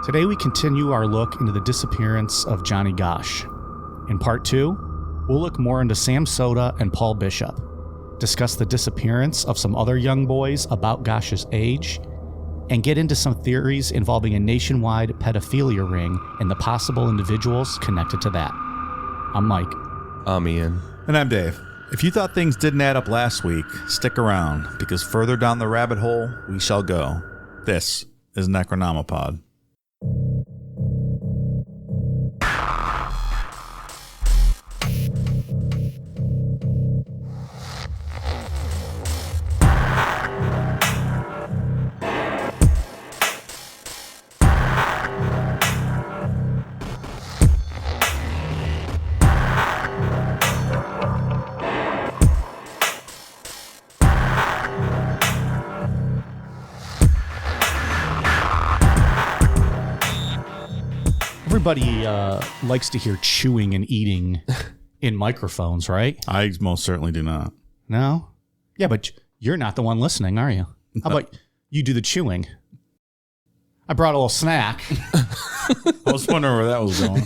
Today we continue our look into the disappearance of Johnny Gosch. In part 2, we'll look more into Sam Soda and Paul Bishop, discuss the disappearance of some other young boys about Gosch's age, and get into some theories involving a nationwide pedophilia ring and the possible individuals connected to that. I'm Mike. I'm Ian. And I'm Dave. If you thought things didn't add up last week, stick around, because further down the rabbit hole we shall go. This is Necronomipod. Everybody likes to hear chewing and eating in microphones, right? I most certainly do not. No? Yeah, but you're not the one listening, are you? How about you do the chewing? I brought a little snack. I was wondering where that was going.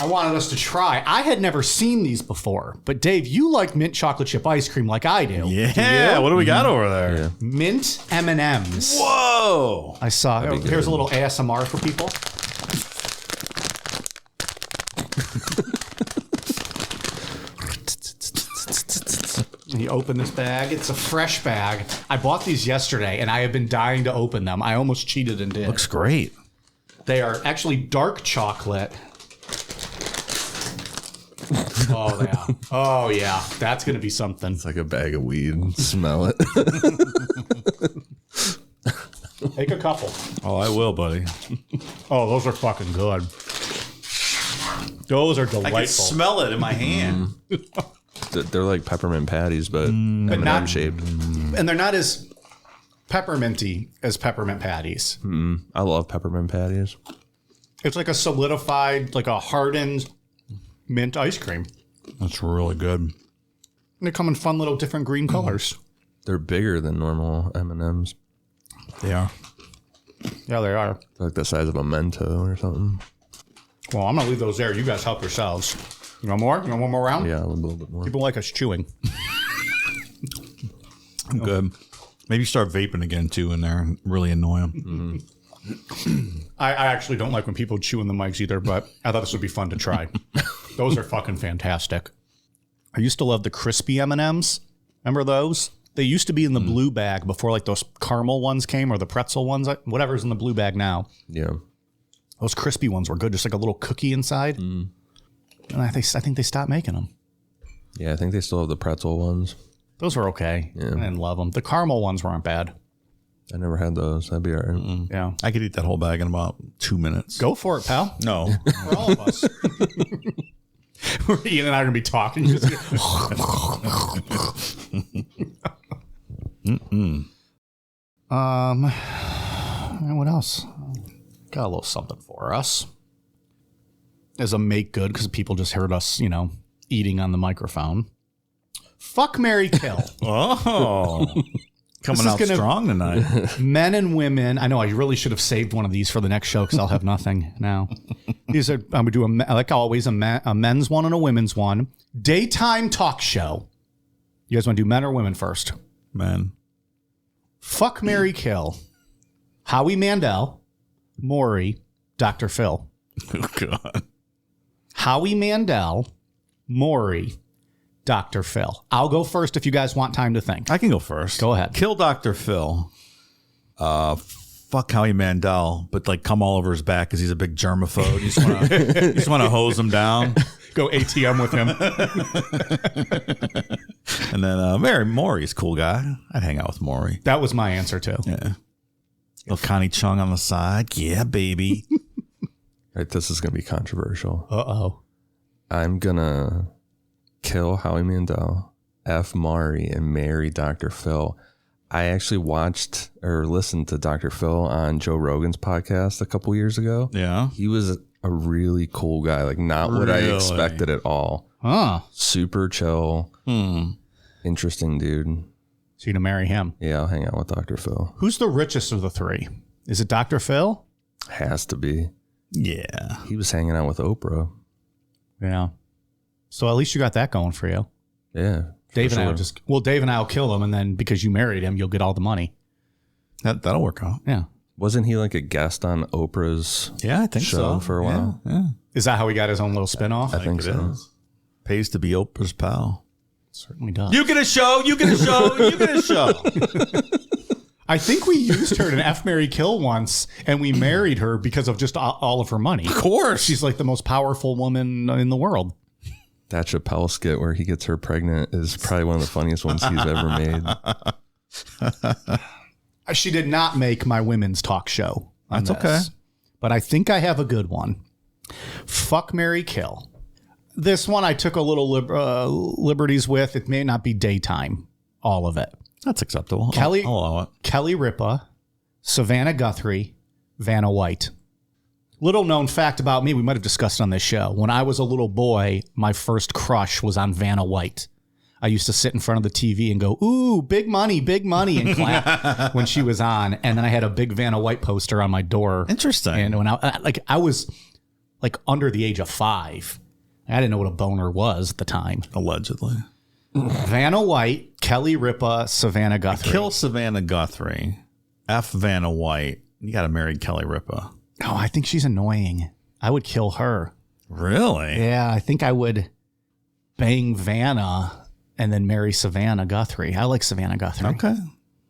I wanted us to try. I had never seen these before, but Dave, you like mint chocolate chip ice cream like I do. Yeah, what do we got over there? Yeah. Mint M&Ms. Whoa! I saw. Here's a little ASMR for people. You open this bag. It's a fresh bag. I bought these yesterday, and I have been dying to open them. I almost cheated and did. Looks great. They are actually dark chocolate. Oh, yeah. Oh, yeah. That's going to be something. It's like a bag of weed. Smell it. Take a couple. Oh, I will, buddy. Oh, those are fucking good. Those are delightful. I can smell it in my hand. They're like peppermint patties, but not M&M shaped. And they're not as pepperminty as peppermint patties. I love peppermint patties. It's like a solidified, like a hardened mint ice cream. That's really good. And they come in fun little different green colors. They're bigger than normal M&Ms. They are. Yeah, they are. They're like the size of a Mento or something. Well, I'm going to leave those there. You guys help yourselves. You want more? You want one more round? Yeah, a little bit more. People like us chewing. I'm good. Maybe start vaping again, too, in there and really annoy them. I actually don't like when people chew in the mics either, but I thought this would be fun to try. Those are fucking fantastic. I used to love the crispy M&Ms. Remember those? They used to be in the blue bag before like those caramel ones came or the pretzel ones, whatever's in the blue bag now. Yeah. Those crispy ones were good, just like a little cookie inside. And I think they stopped making them. Yeah, I think they still have the pretzel ones. Those were okay. Yeah. I didn't love them. The caramel ones weren't bad. I never had those. That'd be all right. Yeah. I could eat that whole bag in about 2 minutes. Go for it, pal. No. For all of us. Ian and I are going to be talking. What else? Got a little something for us. As a make good, because people just heard us, eating on the microphone. Fuck, marry, kill. Oh. Coming out strong tonight. Men and women. I know I really should have saved one of these for the next show because I'll have nothing now. These are, I'm going to do, like always, a men's one and a women's one. Daytime talk show. You guys want to do men or women first? Men. Fuck, marry, kill. Howie Mandel, Maury, Dr. Phil. Oh, God. Howie Mandel, Maury, Dr. Phil. I'll go first if you guys want time to think. I can go first. Go ahead. Kill Dr. Phil. Fuck Howie Mandel, but like come all over his back because he's a big germaphobe. You just want to hose him down. Go ATM with him. And then Maury's a cool guy. I'd hang out with Maury. That was my answer too. Yeah. Little Connie Chung on the side. Yeah, baby. Right, this is going to be controversial. Uh-oh. I'm going to kill Howie Mandel, F. Maury, and marry Dr. Phil. I actually watched or listened to Dr. Phil on Joe Rogan's podcast a couple years ago. Yeah. He was a really cool guy, like not what I expected at all. Huh. Super chill. Interesting dude. So you're going to marry him. Yeah, I'll hang out with Dr. Phil. Who's the richest of the three? Is it Dr. Phil? Has to be. Yeah. He was hanging out with Oprah. Yeah. So at least you got that going for you. Yeah. Dave and I will kill him, and then because you married him, you'll get all the money. That'll work out. Yeah. Wasn't he like a guest on Oprah's Yeah, I think show so. for a while? Yeah. Is that how he got his own little spinoff? I think it so. is. Pays to be Oprah's pal. Certainly does. You get a show. You get a show. You get a show. I think we used her in an F, Marry, Kill once, and we married her because of just all of her money. Of course. She's like the most powerful woman in the world. That Chappelle skit where he gets her pregnant is probably one of the funniest ones he's ever made. She did not make my women's talk show. That's okay. But I think I have a good one. Fuck, marry, kill. This one I took a little liberties with. It may not be daytime, all of it. That's acceptable. Kelly, I'll allow it. Kelly Ripa, Savannah Guthrie, Vanna White. Little known fact about me, we might have discussed on this show. When I was a little boy, my first crush was on Vanna White. I used to sit in front of the TV and go, ooh, big money, and clap when she was on. And then I had a big Vanna White poster on my door. Interesting. And when I was under the age of 5. I didn't know what a boner was at the time. Allegedly. Vanna White, Kelly Ripa, Savannah Guthrie. Kill Savannah Guthrie. F Vanna White. You got to marry Kelly Ripa. Oh, I think she's annoying. I would kill her. Really? Yeah, I think I would bang Vanna and then marry Savannah Guthrie. I like Savannah Guthrie. Okay.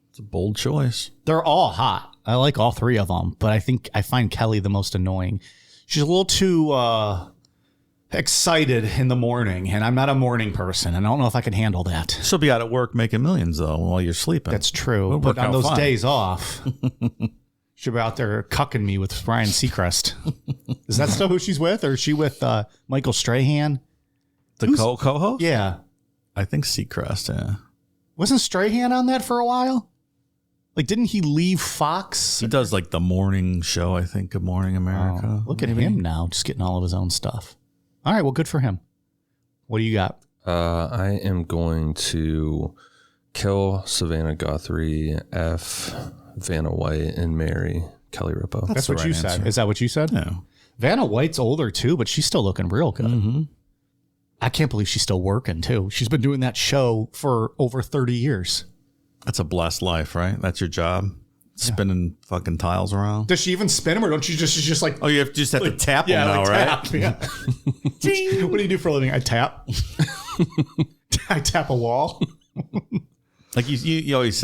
It's a bold choice. They're all hot. I like all 3 of them, but I find Kelly the most annoying. She's a little too excited in the morning, and I'm not a morning person, and I don't know if I can handle that. She'll be out at work making millions, though, while you're sleeping. That's true. It'll But work on out those fine. days off, she'll be out there cucking me with Ryan Seacrest. Is that still who she's with, or is she with Michael Strahan? The co-host? Yeah. I think Seacrest, yeah. Wasn't Strahan on that for a while? Like, didn't he leave Fox? He does like the morning show, I think, Good Morning America. Oh, look at him now, just getting all of his own stuff. All right, well, good for him. What do you got? I am going to kill Savannah Guthrie, F Vanna White, and marry Kelly Ripa. That's the what right you said. answer. Is that what you said? Yeah. Vanna White's older, too, but she's still looking real good. Mm-hmm. I can't believe she's still working, too. She's been doing that show for over 30 years. That's a blessed life, right? That's your job? Spinning fucking tiles around? Does she even spin them, or don't you just, she's just like... Oh, you just have to tap them now, like right? tap, yeah. What do you do for a living? I tap. I tap a wall. Like you always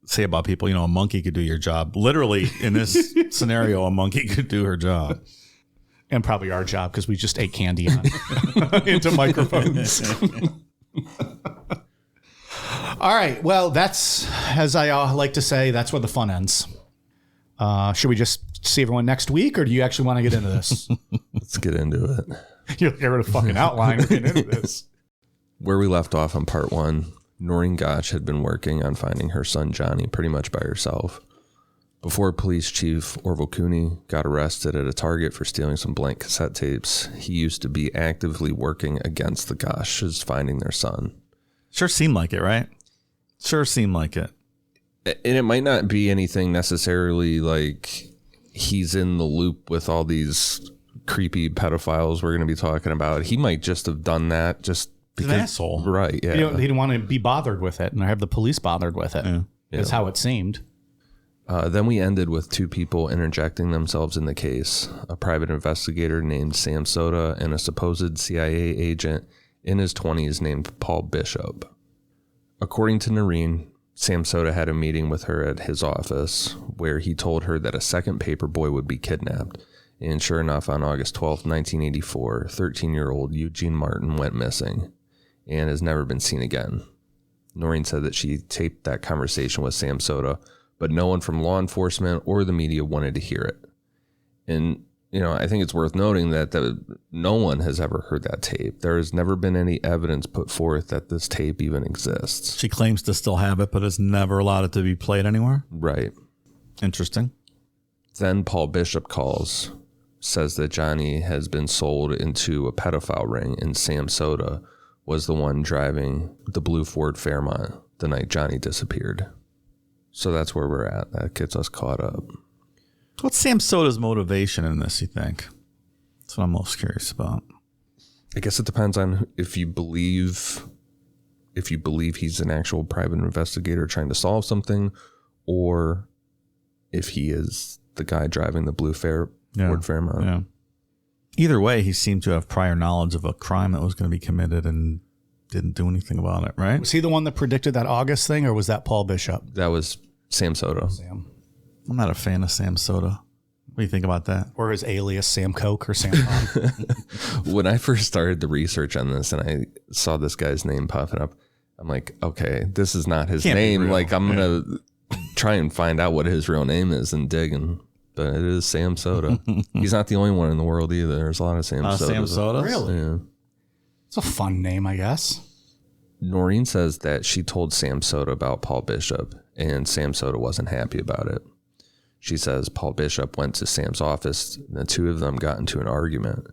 say about people, a monkey could do your job. Literally, in this scenario, a monkey could do her job. And probably our job, because we just ate candy on into microphones. All right. Well, that's, as I like to say, that's where the fun ends. Should we just see everyone next week, or do you actually want to get into this? Let's get into it. You'll get rid of fucking outline. We're getting into this. Where we left off on part 1, Noreen Gosch had been working on finding her son Johnny pretty much by herself. Before Police Chief Orville Cooney got arrested at a Target for stealing some blank cassette tapes, he used to be actively working against the Gosches finding their son. Sure seemed like it, right? Sure seemed like it. And it might not be anything necessarily like he's in the loop with all these creepy pedophiles we're going to be talking about. He might just have done that just because. He's an asshole. Right, yeah. He didn't want to be bothered with it and have the police bothered with it. Yeah. That's how it seemed. Then we ended with 2 people interjecting themselves in the case, a private investigator named Sam Soda and a supposed CIA agent in his 20s named Paul Bishop. According to Noreen, Sam Soda had a meeting with her at his office where he told her that a second paperboy would be kidnapped. And sure enough, on August 12, 1984, 13-year-old Eugene Martin went missing and has never been seen again. Noreen said that she taped that conversation with Sam Soda, but no one from law enforcement or the media wanted to hear it. And, I think it's worth noting that no one has ever heard that tape. There has never been any evidence put forth that this tape even exists. She claims to still have it, but has never allowed it to be played anywhere. Right. Interesting. Then Paul Bishop calls, says that Johnny has been sold into a pedophile ring, and Sam Soda was the one driving the blue Ford Fairmont the night Johnny disappeared. So that's where we're at. That gets us caught up. What's Sam Soda's motivation in this, you think? That's what I'm most curious about. I guess it depends on if you believe he's an actual private investigator trying to solve something, or if he is the guy driving the blue Ford Fairmont. Yeah. Either way, he seemed to have prior knowledge of a crime that was going to be committed and didn't do anything about it, right? Was he the one that predicted that August thing, or was that Paul Bishop? That was Sam Soda. Sam. I'm not a fan of Sam Soda. What do you think about that? Or his alias, Sam Coke or Sam Pong? When I first started the research on this and I saw this guy's name popping up, I'm like, okay, this is not his name. Like, I'm going to try and find out what his real name is and dig. But it is Sam Soda. He's not the only one in the world either. There's a lot of Sam Sodas. Sam Sodas? Really? Yeah. It's a fun name, I guess. Noreen says that she told Sam Soda about Paul Bishop, and Sam Soda wasn't happy about it. She says Paul Bishop went to Sam's office, and the two of them got into an argument.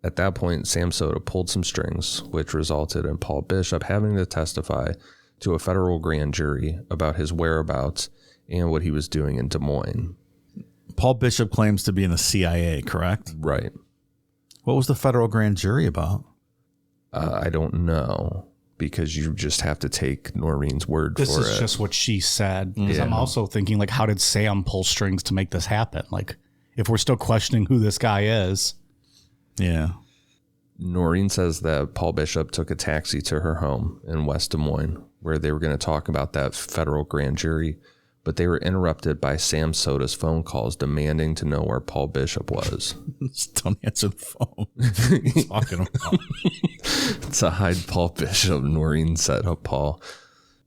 At that point, Sam Soda pulled some strings, which resulted in Paul Bishop having to testify to a federal grand jury about his whereabouts and what he was doing in Des Moines. Paul Bishop claims to be in the CIA, correct? Right. What was the federal grand jury about? I don't know, because you just have to take Noreen's word for it. This is just what she said. Because I'm also thinking, like, how did Sam pull strings to make this happen? Like, if we're still questioning who this guy is. Yeah. Noreen says that Paul Bishop took a taxi to her home in West Des Moines, where they were going to talk about that federal grand jury, but they were interrupted by Sam Soda's phone calls demanding to know where Paul Bishop was. Just don't answer the phone. What are you talking about? To hide Paul Bishop, Noreen set up Paul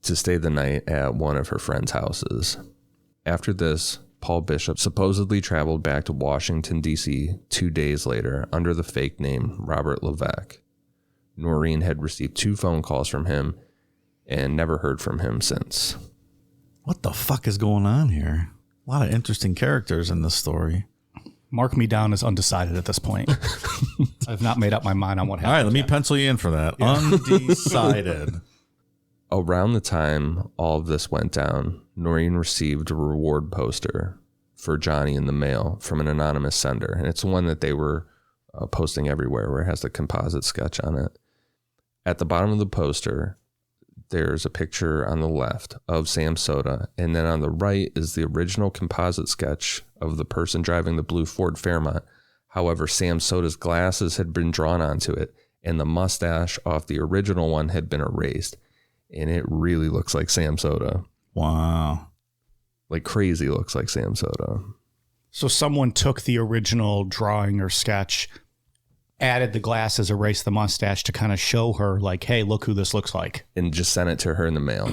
to stay the night at one of her friends' houses. After this, Paul Bishop supposedly traveled back to Washington, D.C. 2 days later under the fake name Robert Levesque. Noreen had received 2 phone calls from him and never heard from him since. What the fuck is going on here? A lot of interesting characters in this story. Mark me down as undecided at this point. I've not made up my mind on what happened. All right, let me pencil you in for that. Yeah. Undecided. Around the time all of this went down, Noreen received a reward poster for Johnny in the mail from an anonymous sender. And it's one that they were posting everywhere, where it has the composite sketch on it. At the bottom of the poster, there's a picture on the left of Sam Soda, and then on the right is the original composite sketch of the person driving the blue Ford Fairmont. However, Sam Soda's glasses had been drawn onto it, and the mustache off the original one had been erased. And it really looks like Sam Soda. Wow. Like crazy looks like Sam Soda. So someone took the original drawing or sketch, added the glasses, erased the mustache to kind of show her, like, hey, look who this looks like. And just sent it to her in the mail.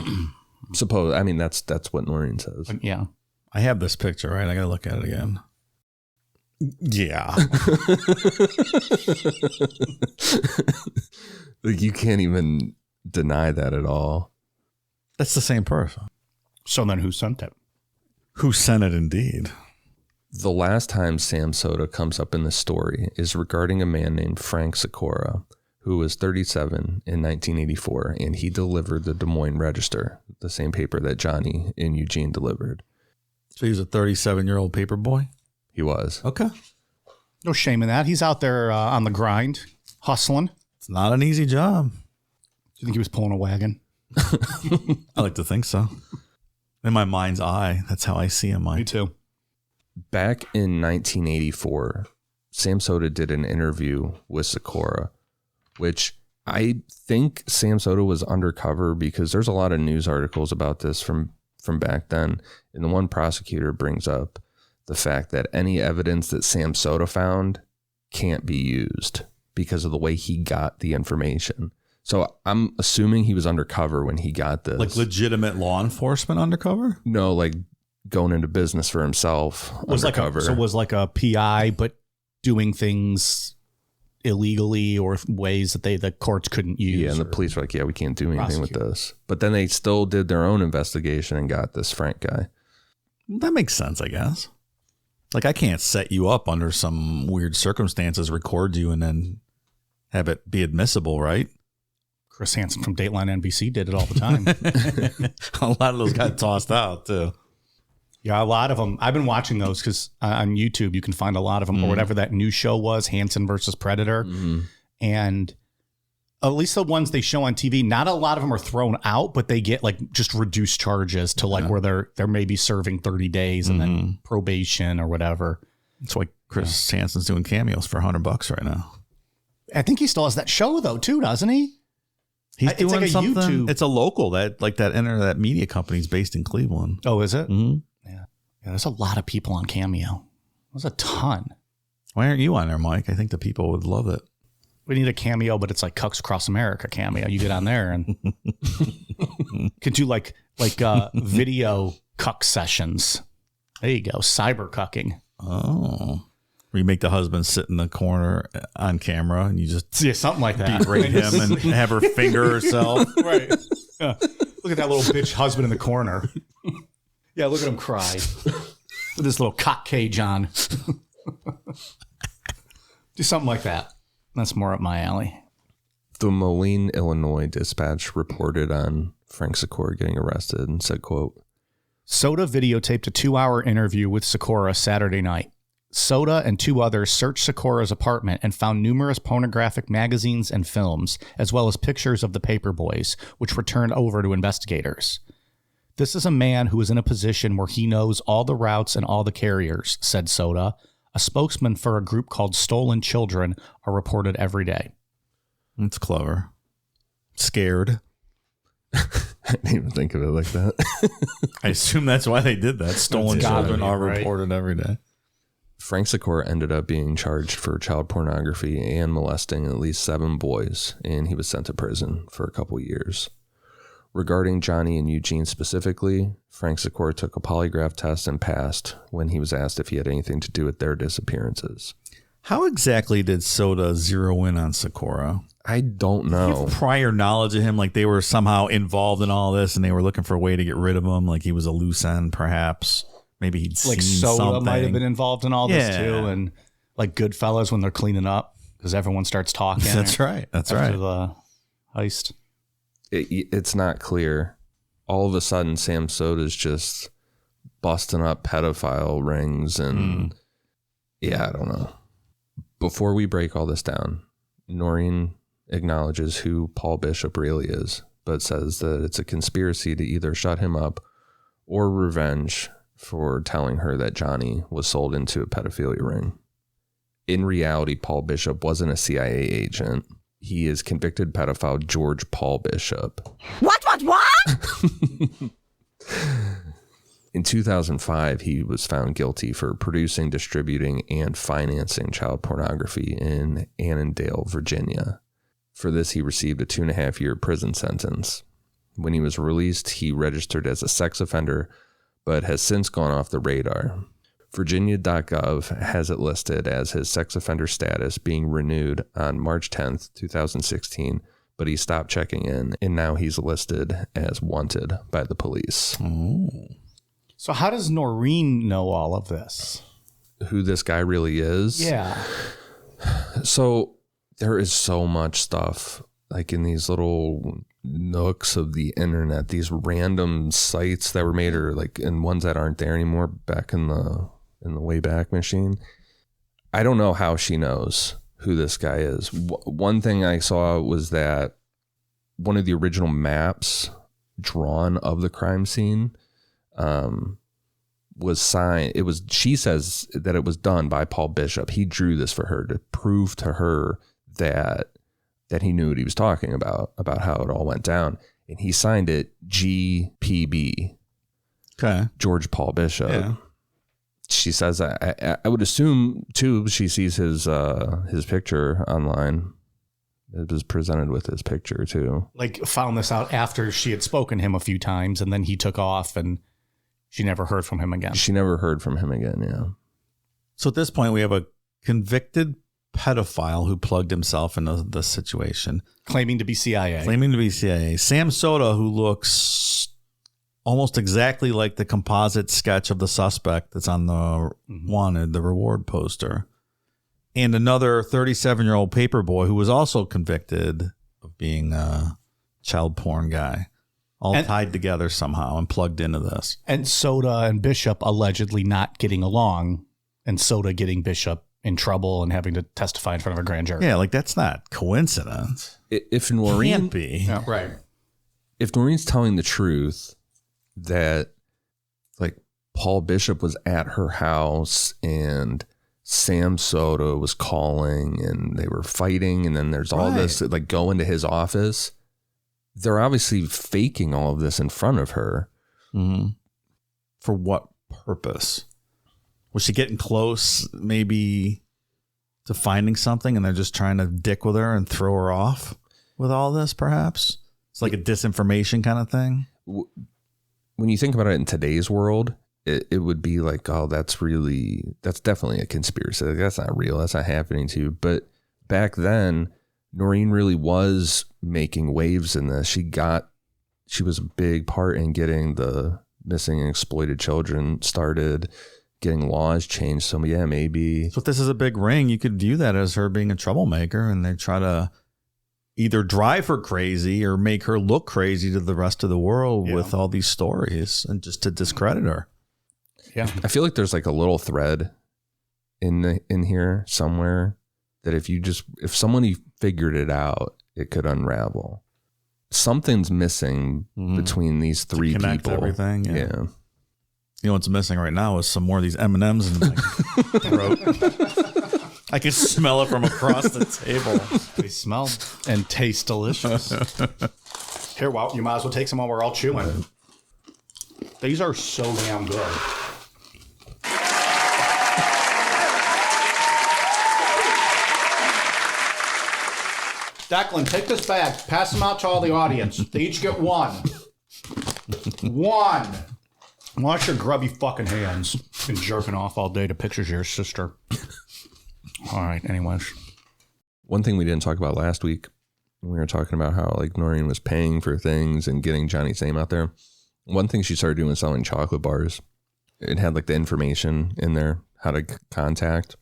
That's what Noreen says. Yeah. I have this picture, right? I got to look at it again. Yeah. Like, you can't even deny that at all. That's the same person. So then who sent it? Who sent it indeed? The last time Sam Soda comes up in the story is regarding a man named Frank Sikora, who was 37 in 1984, and he delivered the Des Moines Register, the same paper that Johnny and Eugene delivered. So he was a 37-year-old paper boy? He was. Okay. No shame in that. He's out there on the grind, hustling. It's not an easy job. Do you think he was pulling a wagon? I like to think so. In my mind's eye, that's how I see him, Mike. Me too. Back in 1984, Sam Soda did an interview with Sikora, which I think Sam Soda was undercover, because there's a lot of news articles about this from back then. And the one prosecutor brings up the fact that any evidence that Sam Soda found can't be used because of the way he got the information. So I'm assuming he was undercover when he got this. Like legitimate law enforcement undercover? No, like going into business for himself undercover. Was like a PI, but doing things illegally or ways that the courts couldn't use. Yeah, and the police were like, yeah, we can't do anything with this. But then they still did their own investigation and got this Frank guy. That makes sense, I guess. Like, I can't set you up under some weird circumstances, record you, and then have it be admissible, right? Chris Hansen from Dateline NBC did it all the time. A lot of those got tossed out, too. Yeah, a lot of them. I've been watching those because on YouTube you can find a lot of them, or whatever that new show was, Hansen versus Predator. And at least the ones they show on TV, not a lot of them are thrown out, but they get like just reduced charges to like where they're maybe serving 30 days and then probation or whatever. That's why Chris Hansen's doing cameos for $100 right now. I think he still has that show though too, doesn't he? He's doing like a something. YouTube. It's a local that internet media company's based in Cleveland. Oh, is it? Mm-hmm. Yeah. There's a lot of people on Cameo. There's a ton. Why aren't you on there, Mike? I think the people would love it. We need a Cameo, but it's like Cucks Across America Cameo. You get on there and can do like video cuck sessions. There you go. Cyber cucking. Oh. Where you make the husband sit in the corner on camera and you just something like that. berate him and have her finger herself. Right. Yeah. Look at that little bitch husband in the corner. Yeah, look at him cry. With this little cock cage on. Do something like that. That's more up my alley. The Moline, Illinois Dispatch reported on Frank Sikora getting arrested and said, quote, Soda videotaped a 2-hour interview with Sikora Saturday night. Soda and 2 others searched Sikora's apartment and found numerous pornographic magazines and films, as well as pictures of the Paperboys, which were turned over to investigators. This is a man who is in a position where he knows all the routes and all the carriers, said Soda. A spokesman for a group called Stolen Children are reported every day. That's clever. Scared. I didn't even think of it like that. I assume that's why they did that. Stolen Children are right? reported every day. Frank Sikora ended up being charged for child pornography and molesting at least 7 boys, and he was sent to prison for a couple years. Regarding Johnny and Eugene specifically, Frank Sikora took a polygraph test and passed when he was asked if he had anything to do with their disappearances. How exactly did Soda zero in on Sikora? I don't Do you know. have prior knowledge of him, like they were somehow involved in all this and they were looking for a way to get rid of him, like he was a loose end perhaps? Maybe he'd Like seen Soda something. might have been involved in all this Yeah. too, and like Goodfellas when they're cleaning up because everyone starts talking. That's right. That's after right. the heist. It's not clear. All of a sudden, Sam Soda's just busting up pedophile rings and yeah, I don't know. Before we break all this down, Noreen acknowledges who Paul Bishop really is, but says that it's a conspiracy to either shut him up or revenge for telling her that Johnny was sold into a pedophilia ring. In reality, Paul Bishop wasn't a CIA agent. He is convicted pedophile George Paul Bishop. What? In 2005, he was found guilty for producing, distributing, and financing child pornography in Annandale, Virginia. For this, he received a 2.5-year prison sentence. When he was released, he registered as a sex offender, but has since gone off the radar. Virginia.gov has it listed as his sex offender status being renewed on March 10th, 2016, but he stopped checking in, and now he's listed as wanted by the police. So how does Noreen know all of this? Who this guy really is? Yeah. So there is so much stuff like in these little nooks of the internet, these random sites that were made, or like in ones that aren't there anymore back in the Wayback Machine. I don't know how she knows who this guy is. One thing I saw was that one of the original maps drawn of the crime scene was signed. She says that it was done by Paul Bishop. He drew this for her to prove to her that he knew what he was talking about how it all went down. And he signed it GPB. Okay. George Paul Bishop. Yeah. She says, I would assume too, she sees his picture online. It was presented with his picture too. Like found this out after she had spoken to him a few times and then he took off and she never heard from him again. She never heard from him again. Yeah. So at this point, we have a convicted pedophile who plugged himself into the situation. Claiming to be CIA. Sam Soda, who looks almost exactly like the composite sketch of the suspect that's on the wanted, the reward poster. And another 37-year-old paper boy who was also convicted of being a child porn guy. all tied together somehow and plugged into this. And Soda and Bishop allegedly not getting along, and Soda getting Bishop in trouble and having to testify in front of a grand jury. Yeah, like that's not coincidence. If Noreen, Can't be. Yeah, right. if Noreen's telling the truth that like Paul Bishop was at her house and Sam Soda was calling and they were fighting, and then there's all this like going to his office, they're obviously faking all of this in front of her. Mm-hmm. For what purpose? Was she getting close maybe to finding something and they're just trying to dick with her and throw her off with all this, perhaps? It's like a disinformation kind of thing. When you think about it in today's world, it would be like, oh, that's definitely a conspiracy. Like, that's not real. That's not happening to you. But back then, Noreen really was making waves in this. She was a big part in getting the missing and exploited children started, getting laws changed. So yeah, maybe. So if this is a big ring, you could view that as her being a troublemaker, and they try to either drive her crazy or make her look crazy to the rest of the world with all these stories and just to discredit her. Yeah. I feel like there's like a little thread in here somewhere that if somebody figured it out, it could unravel. Something's missing between these three Connect people. Everything. Yeah. Yeah. You know what's missing right now is some more of these M&Ms in my throat. I can smell it from across the table. They smell and taste delicious. Here, well, you might as well take some while we're all chewing. These are so damn good. Declan, take this bag. Pass them out to all the audience. They each get one. One. Wash your grubby fucking hands. Been jerking off all day to pictures of your sister. All right, anyways. One thing we didn't talk about last week, we were talking about how like Noreen was paying for things and getting Johnny's name out there. One thing she started doing was selling chocolate bars. It had like the information in there, how to contact.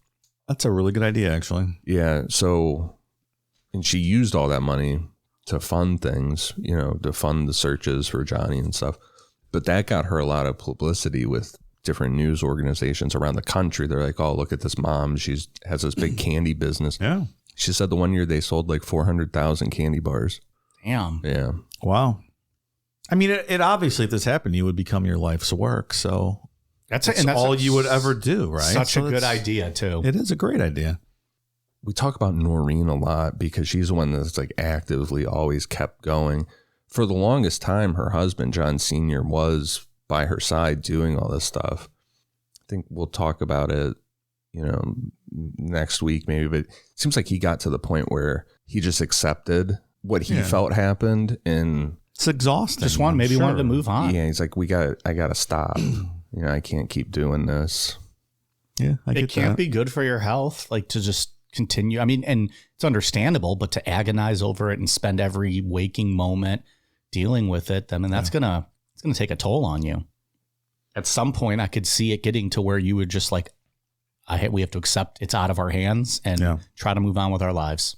That's a really good idea, actually. Yeah. So, and she used all that money to fund things, to fund the searches for Johnny and stuff. But that got her a lot of publicity with different news organizations around the country. They're like, oh, look at this mom. She has this big candy business. Yeah. She said the one year they sold like 400,000 candy bars. Damn. Yeah. Wow. I mean, it obviously, if this happened, you would become your life's work. So that's all you would ever do, right? Such a good idea, too. It is a great idea. We talk about Noreen a lot because she's the one that's like actively always kept going. For the longest time, her husband, John Sr., was by her side doing all this stuff. I think we'll talk about it, next week maybe, but it seems like he got to the point where he just accepted what he felt happened, and it's exhausting. Just wanted to move on. Yeah, he's like, I got to stop. I can't keep doing this. Yeah, it can't be good for your health, like to just continue. I mean, and it's understandable, but to agonize over it and spend every waking moment dealing with it, I mean, it's gonna take a toll on you. At some point, I could see it getting to where you would just like, we have to accept it's out of our hands and try to move on with our lives.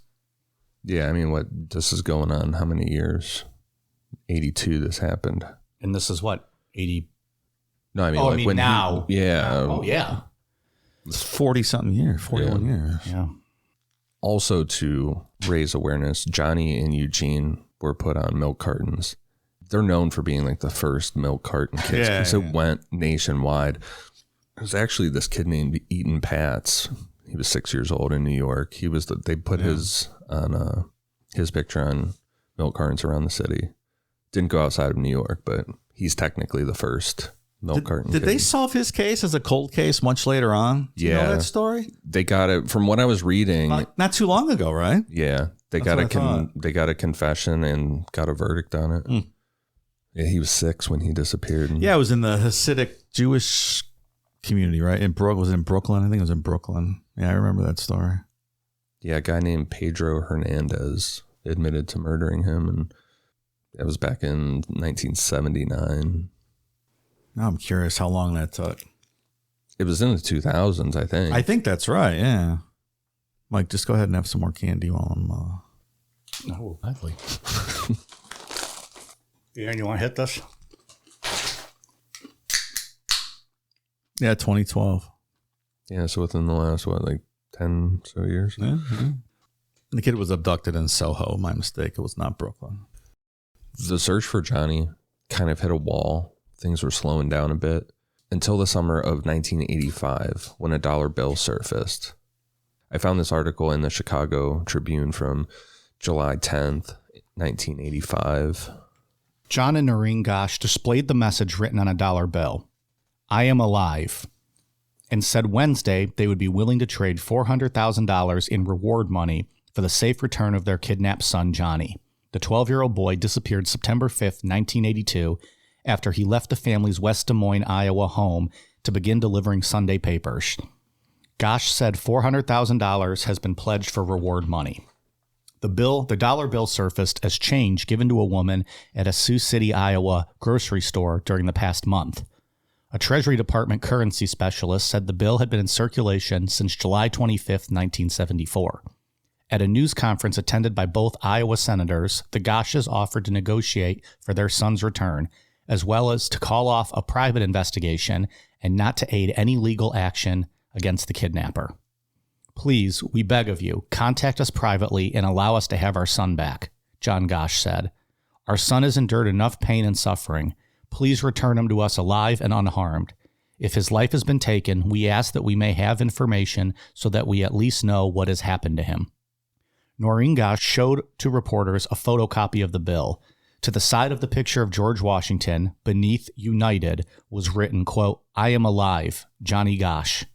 Yeah, I mean, this is going on how many years? 82 this happened. And this is what, 80? No, I mean, when now. Yeah. Yeah. It's 40-something years, 41 years. Yeah. Also, to raise awareness, Johnny and Eugene were put on milk cartons. They're known for being like the first milk carton kids because it went nationwide. There's actually this kid named Eaton Patz. He was 6 years old in New York. They put his picture on milk cartons around the city. Didn't go outside of New York, but he's technically the first milk carton kid. Did they solve his case as a cold case much later on? Do you know that story? They got it from what I was reading. Not too long ago, right? Yeah. They got a confession and got a verdict on it. Mm. Yeah, he was 6 when he disappeared. Yeah, it was in the Hasidic Jewish community, right? Was it in Brooklyn? I think it was in Brooklyn. Yeah, I remember that story. Yeah, a guy named Pedro Hernandez admitted to murdering him, and that was back in 1979. Now I'm curious how long that took. It was in the 2000s, I think. I think that's right, yeah. Mike, just go ahead and have some more candy while I'm... Oh, lovely. Yeah, you want to hit this? Yeah, 2012. Yeah, so within the last, 10 so years? Yeah. The kid was abducted in Soho. My mistake. It was not Brooklyn. The search for Johnny kind of hit a wall. Things were slowing down a bit until the summer of 1985 when a dollar bill surfaced. I found this article in the Chicago Tribune from July 10th, 1985. John and Noreen Gosch displayed the message written on a dollar bill, "I am alive," and said Wednesday they would be willing to trade $400,000 in reward money for the safe return of their kidnapped son, Johnny. The 12-year-old boy disappeared September 5th, 1982, after he left the family's West Des Moines, Iowa home to begin delivering Sunday papers. Gosch said $400,000 has been pledged for reward money. The dollar bill surfaced as change given to a woman at a Sioux City, Iowa grocery store during the past month. A Treasury Department currency specialist said the bill had been in circulation since July 25th, 1974. At a news conference attended by both Iowa senators, the Gosches offered to negotiate for their son's return, as well as to call off a private investigation and not to aid any legal action against the kidnapper. "Please, we beg of you, contact us privately and allow us to have our son back," John Gosch said. "Our son has endured enough pain and suffering. Please return him to us alive and unharmed. If his life has been taken, we ask that we may have information so that we at least know what has happened to him." Noreen Gosch showed to reporters a photocopy of the bill. To the side of the picture of George Washington, beneath "United," was written, quote, "I am alive, Johnny Gosch."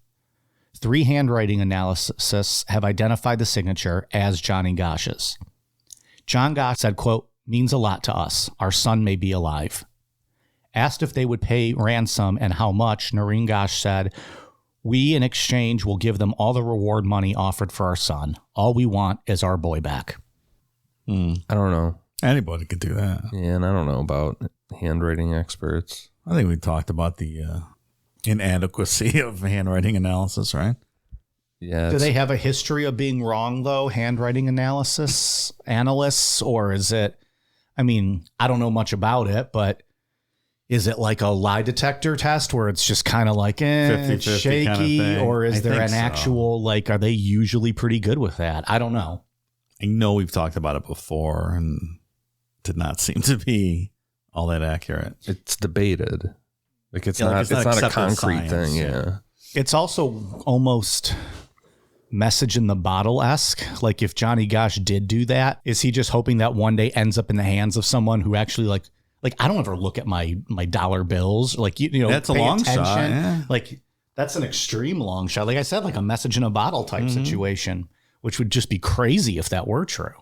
3 handwriting analyses have identified the signature as Johnny Gosch's. John Gosch said, quote, "Means a lot to us. Our son may be alive." Asked if they would pay ransom and how much, Noreen Gosch said, "We, in exchange, will give them all the reward money offered for our son. All we want is our boy back." I don't know. Anybody could do that. Yeah, and I don't know about handwriting experts. I think we talked about the inadequacy of handwriting analysis, right? Yeah. Do they have a history of being wrong, though, handwriting analysts? Or is it, I don't know much about it, but is it like a lie detector test where it's just kind of like, it's 50-50 shaky? kind of thing? Or is I there think an so. actual, are they usually pretty good with that? I don't know. I know we've talked about it before and did not seem to be all that accurate. It's debated. It's Yeah, not it's not a accepted concrete science, thing. yeah. Yeah. It's also almost message in the bottle-esque. Like, if Johnny Gosch did do that, is he just hoping that one day ends up in the hands of someone who actually like I don't ever look at my dollar bills. That's a pay long attention. shot. Yeah. That's an extreme long shot. Like I said, like a message in a bottle type situation, which would just be crazy if that were true.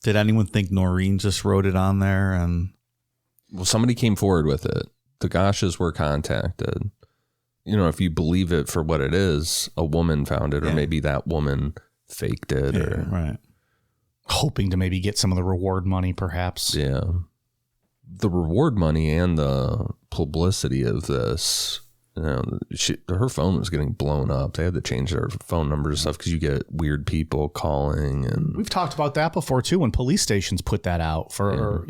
Did anyone think Noreen just wrote it on there? And Well, somebody came forward with it. The Gosches were contacted. If you believe it for what it is, a woman found it, or maybe that woman faked it. yeah, right. Hoping to maybe get some of the reward money, perhaps. Yeah. The reward money and the publicity of this, her phone was getting blown up. They had to change their phone numbers and stuff because you get weird people calling. And We've talked about that before, too, when police stations put that out for,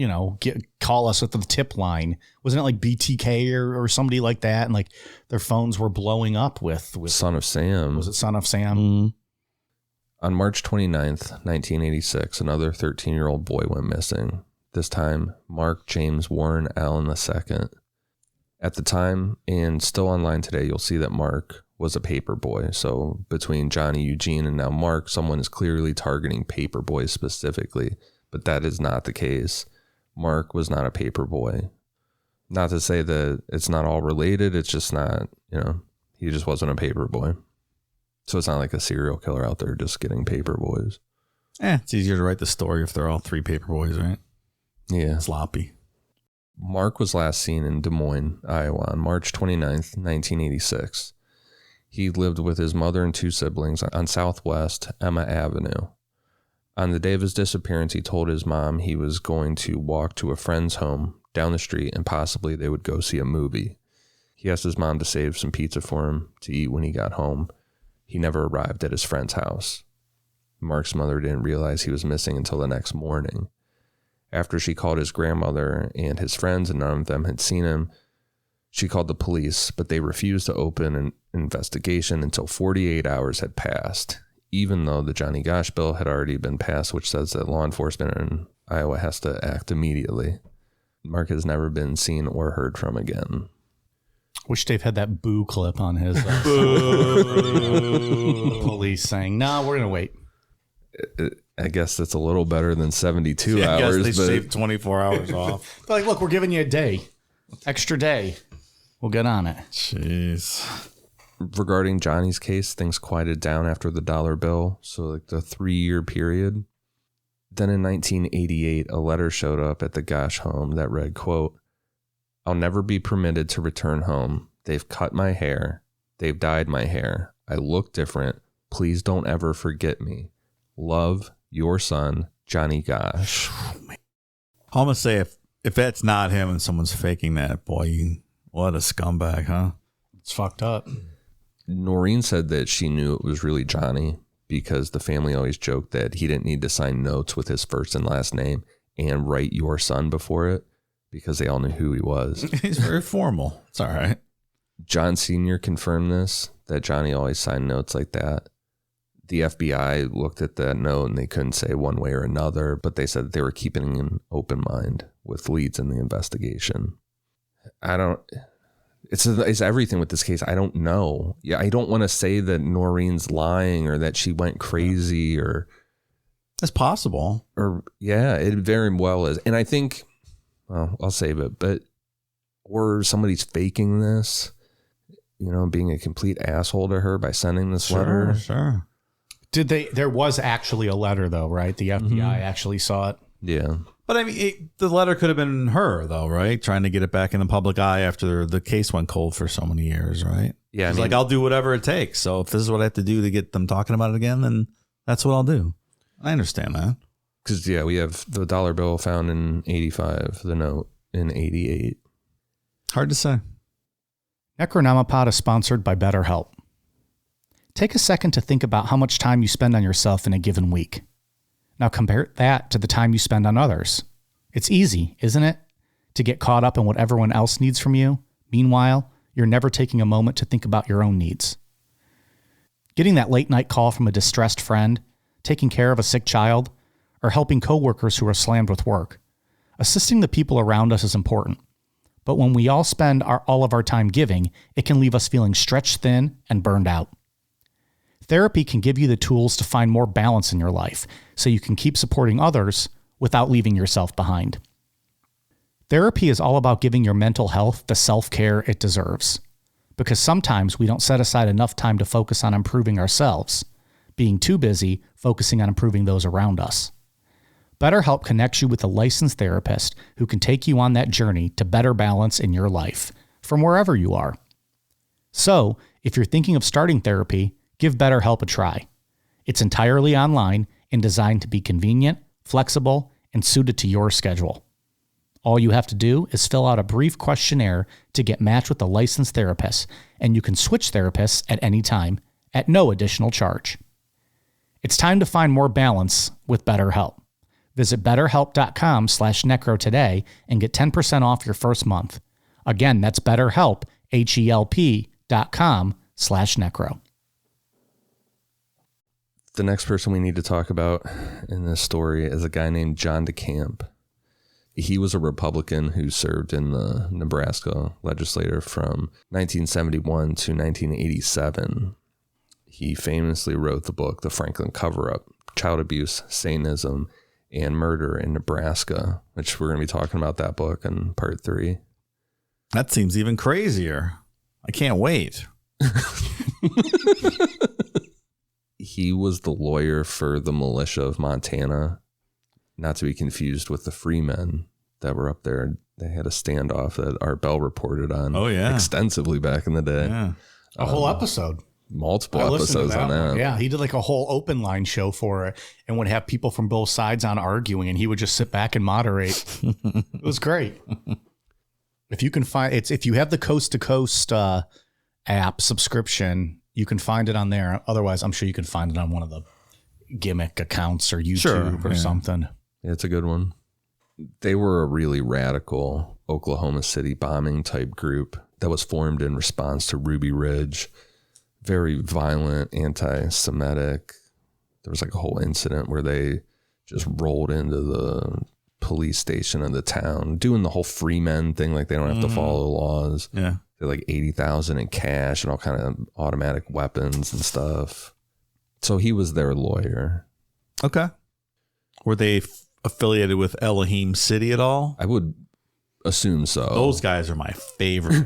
call us at the tip line. Wasn't it like BTK or somebody like that? And their phones were blowing up with Son of Sam. Was it Son of Sam? Mm-hmm. On March 29th, 1986, another 13-year-old boy went missing. This time, Mark James Warren Allen II. At the time, and still online today, you'll see that Mark was a paper boy. So between Johnny Eugene and now Mark, someone is clearly targeting paper boys specifically, but that is not the case. Mark was not a paper boy. Not to say that it's not all related. It's just not, he just wasn't a paper boy. So it's not like a serial killer out there just getting paper boys. It's easier to write the story if they're all 3 paper boys, right? Yeah. Sloppy. Mark was last seen in Des Moines, Iowa on March 29th, 1986. He lived with his mother and 2 siblings on Southwest Emma Avenue. On the day of his disappearance, he told his mom he was going to walk to a friend's home down the street and possibly they would go see a movie. He asked his mom to save some pizza for him to eat when he got home. He never arrived at his friend's house. Mark's mother didn't realize he was missing until the next morning. After she called his grandmother and his friends, and none of them had seen him, she called the police, but they refused to open an investigation until 48 hours had passed, even though the Johnny Gosch bill had already been passed, which says that law enforcement in Iowa has to act immediately. Mark has never been seen or heard from again. Wish Dave had that boo clip on his police saying, "No, we're going to wait." I guess that's a little better than 72 Yeah, I hours. guess they but shaved 24 hours off. They're like, look, we're giving you a day, extra day. We'll get on it. Jeez. regarding Johnny's case, things quieted down after the dollar bill. So like the 3-year period. Then in 1988, a letter showed up at the Gosch home that read, quote, "I'll never be permitted to return home. They've cut my hair. They've dyed my hair. I look different. Please don't ever forget me. Love, your son, Johnny Gosch." I'm going to say if that's not him and someone's faking that, boy, what a scumbag, huh? It's fucked up. Noreen said that she knew it was really Johnny because the family always joked that he didn't need to sign notes with his first and last name and write your son before it because they all knew who he was. He's very formal. It's all right. John Sr. confirmed this, that Johnny always signed notes like that. The FBI looked at that note and they couldn't say one way or another, but they said they were keeping an open mind with leads in the investigation. It's everything with this case. I don't know. Yeah, I don't want to say that Noreen's lying or that she went crazy or It's possible. yeah, it very well is. And I think, well, I'll save it, but or somebody's faking this, being a complete asshole to her by sending this letter. Sure. There was actually a letter though, right? The FBI actually saw it. Yeah. But I mean, the letter could have been her, though, right? Trying to get it back in the public eye after the case went cold for so many years, right? Yeah. It's like, I'll do whatever it takes. So if this is what I have to do to get them talking about it again, then that's what I'll do. I understand that. Because, yeah, we have the dollar bill found in 85, the note in 88. Hard to say. Necronomipod is sponsored by BetterHelp. Take a second to think about how much time you spend on yourself in a given week. Now compare that to the time you spend on others. It's easy, isn't it? To get caught up in what everyone else needs from you. Meanwhile, you're never taking a moment to think about your own needs. Getting that late night call from a distressed friend, taking care of a sick child, or helping coworkers who are slammed with work. Assisting the people around us is important. But when we all spend all of our time giving, it can leave us feeling stretched thin and burned out. Therapy can give you the tools to find more balance in your life so you can keep supporting others without leaving yourself behind. Therapy is all about giving your mental health the self-care it deserves. Because sometimes we don't set aside enough time to focus on improving ourselves, being too busy focusing on improving those around us. BetterHelp connects you with a licensed therapist who can take you on that journey to better balance in your life from wherever you are. So, if you're thinking of starting therapy, give BetterHelp a try. It's entirely online and designed to be convenient, flexible, and suited to your schedule. All you have to do is fill out a brief questionnaire to get matched with a licensed therapist, and you can switch therapists at any time at no additional charge. It's time to find more balance with BetterHelp. Visit betterhelp.com/necro today and get 10% off your first month. Again, that's BetterHelp, HELP.com/necro. The next person we need to talk about in this story is a guy named John DeCamp. He was a Republican who served in the Nebraska legislature from 1971 to 1987. He famously wrote the book, The Franklin Cover-Up, Child Abuse, Satanism, and Murder in Nebraska, which we're going to be talking about that book in part 3. That seems even crazier. I can't wait. He was the lawyer for the militia of Montana, not to be confused with the Freemen that were up there. They had a standoff that Art Bell reported on extensively back in the day. Yeah. A whole episode. Multiple episodes on that. Yeah, he did like a whole open line show for it and would have people from both sides on arguing, and he would just sit back and moderate. It was great. If you can find if you have the Coast to Coast app subscription, you can find it on there. Otherwise, I'm sure you can find it on one of the gimmick accounts or YouTube or something. Yeah, it's a good one. They were a really radical Oklahoma City bombing type group that was formed in response to Ruby Ridge. Very violent, anti-Semitic. There was like a whole incident where they just rolled into the police station of the town, doing the whole free men thing, like they don't have to follow the laws. Yeah. They're like $80,000 in cash and all kind of automatic weapons and stuff. So he was their lawyer. Okay. Were they affiliated with Elohim City at all? I would assume so. Those guys are my favorite.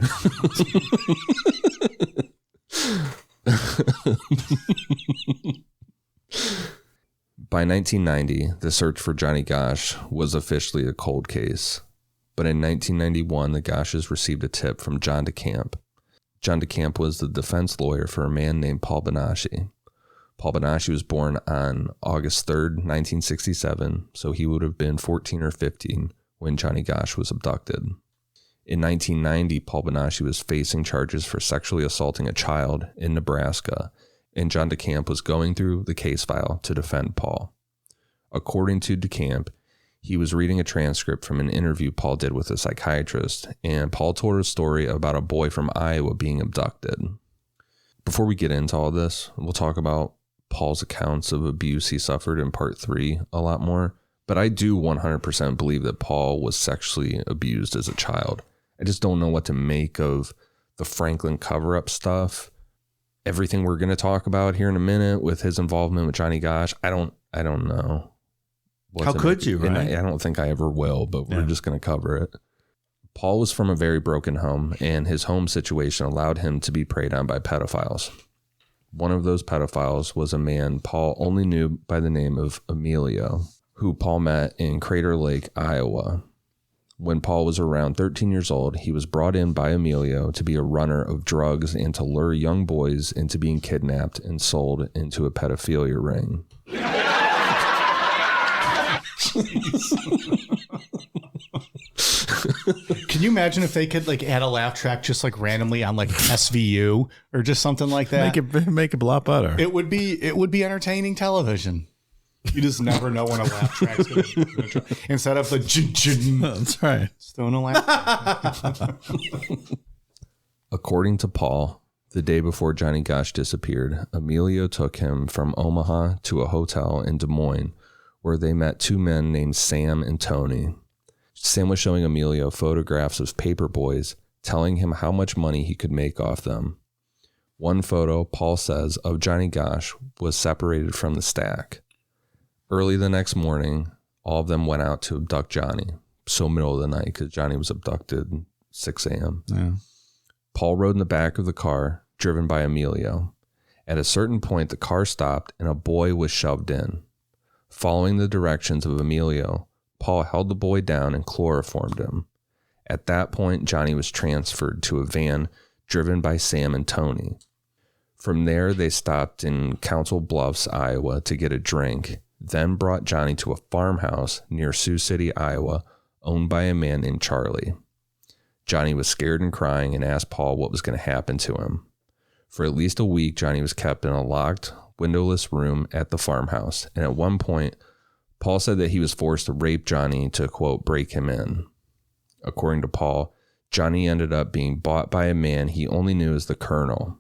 By 1990, the search for Johnny Gosch was officially a cold case. But in 1991, the Gosches received a tip from John DeCamp. John DeCamp was the defense lawyer for a man named Paul Bonacci. Paul Bonacci was born on August 3rd, 1967, so he would have been 14 or 15 when Johnny Gosch was abducted. In 1990, Paul Bonacci was facing charges for sexually assaulting a child in Nebraska, and John DeCamp was going through the case file to defend Paul. According to DeCamp, he was reading a transcript from an interview Paul did with a psychiatrist, and Paul told a story about a boy from Iowa being abducted. Before we get into all this, we'll talk about Paul's accounts of abuse he suffered in part 3 a lot more, but I do 100% believe that Paul was sexually abused as a child. I just don't know what to make of the Franklin cover-up stuff. Everything we're going to talk about here in a minute with his involvement with Johnny Gosch, I don't know. How could you, right? I don't think I ever will, but we're just going to cover it. Paul was from a very broken home, and his home situation allowed him to be preyed on by pedophiles. One of those pedophiles was a man Paul only knew by the name of Emilio, who Paul met in Crater Lake, Iowa. When Paul was around 13 years old, he was brought in by Emilio to be a runner of drugs and to lure young boys into being kidnapped and sold into a pedophilia ring. Can you imagine if they could like add a laugh track just like randomly on like SVU or just something like that? Make it a lot better. It would be entertaining television. You just never know when a laugh track's going to instead of the That's right. still no laugh. According to Paul, the day before Johnny Gosch disappeared, Emilio took him from Omaha to a hotel in Des Moines where they met two men named Sam and Tony. Sam was showing Emilio photographs of paper boys, telling him how much money he could make off them. One photo, Paul says, of Johnny Gosch was separated from the stack. Early the next morning, all of them went out to abduct Johnny. So middle of the night, because Johnny was abducted 6 a.m. Yeah. Paul rode in the back of the car, driven by Emilio. At a certain point, the car stopped and a boy was shoved in. Following the directions of Emilio, Paul held the boy down and chloroformed him. At that point, Johnny was transferred to a van driven by Sam and Tony. From there, they stopped in Council Bluffs, Iowa to get a drink, then brought Johnny to a farmhouse near Sioux City, Iowa, owned by a man named Charlie. Johnny was scared and crying and asked Paul what was going to happen to him. For at least a week, Johnny was kept in a locked, windowless room at the farmhouse, and at one point, Paul said that he was forced to rape Johnny to, quote, break him in. According to Paul, Johnny ended up being bought by a man he only knew as the Colonel.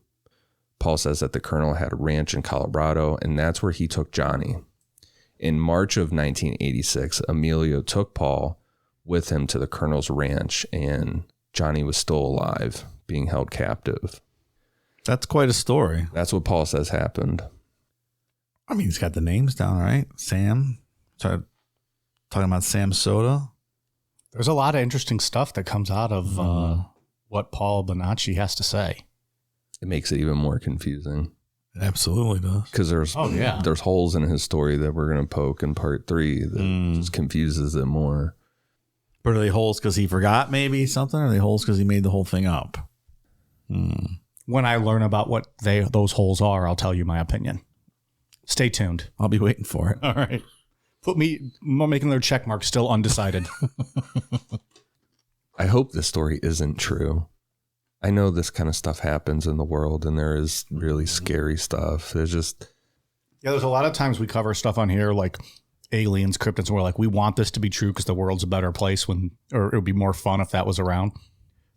Paul says that the Colonel had a ranch in Colorado, and that's where he took Johnny. In March of 1986, Emilio took Paul with him to the Colonel's ranch, and Johnny was still alive, being held captive. That's quite a story. That's what Paul says happened. I mean, he's got the names down, right? Sam. Started talking about Sam Soda. There's a lot of interesting stuff that comes out of what Paul Bonacci has to say. It makes it even more confusing. It absolutely does. Because there's holes in his story that we're going to poke in part 3 that just confuses it more. But are they holes because he forgot maybe something? Or are they holes because he made the whole thing up? When I learn about what those holes are, I'll tell you my opinion. Stay tuned. I'll be waiting for it. All right. I'm making their check mark still undecided. I hope this story isn't true. I know this kind of stuff happens in the world and there is really scary stuff. There's a lot of times we cover stuff on here like aliens, cryptids, were like, we want this to be true because the world's a better place or it would be more fun if that was around.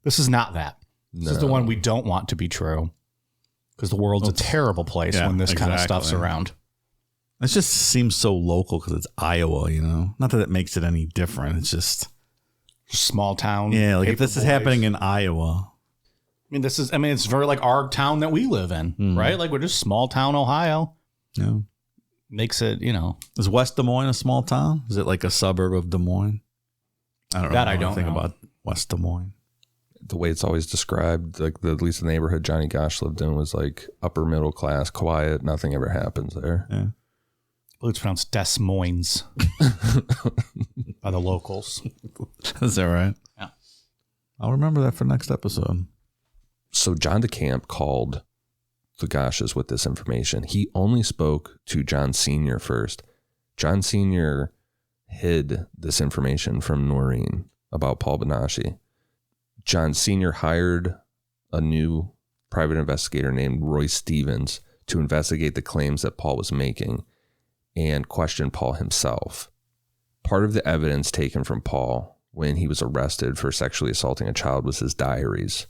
This is not that. This is the one we don't want to be true because the world's a terrible place when this kind of stuff's around. It just seems so local because it's Iowa, you know? Not that it makes it any different. It's just small town. Yeah, like if this is happening in Iowa. It's very like our town that we live in, right? Like we're just small town Ohio. Yeah. Makes it, you know. Is West Des Moines a small town? Is it like a suburb of Des Moines? I don't know. I don't know about West Des Moines. The way it's always described, like at least the neighborhood Johnny Gosch lived in was like upper middle class, quiet. Nothing ever happens there. Yeah. Well, it's pronounced Des Moines by the locals. Is that right? Yeah. I'll remember that for next episode. So John DeCamp called the Gosches with this information. He only spoke to John Sr. first. John Sr. hid this information from Noreen about Paul Bonacci. John Sr. hired a new private investigator named Roy Stevens to investigate the claims that Paul was making and question Paul himself. Part of the evidence taken from Paul when he was arrested for sexually assaulting a child was his diaries.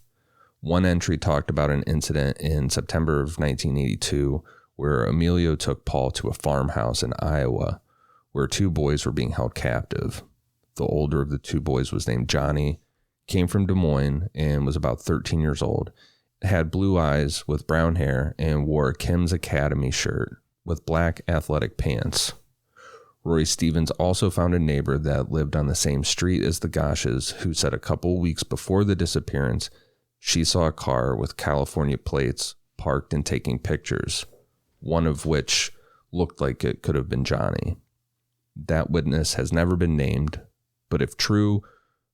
One entry talked about an incident in September of 1982 where Emilio took Paul to a farmhouse in Iowa where two boys were being held captive. The older of the two boys was named Johnny, came from Des Moines, and was about 13 years old, had blue eyes with brown hair, and wore a Kim's Academy shirt with black athletic pants. Roy Stevens also found a neighbor that lived on the same street as the Gosches who said a couple weeks before the disappearance, she saw a car with California plates parked and taking pictures, one of which looked like it could have been Johnny. That witness has never been named, but if true,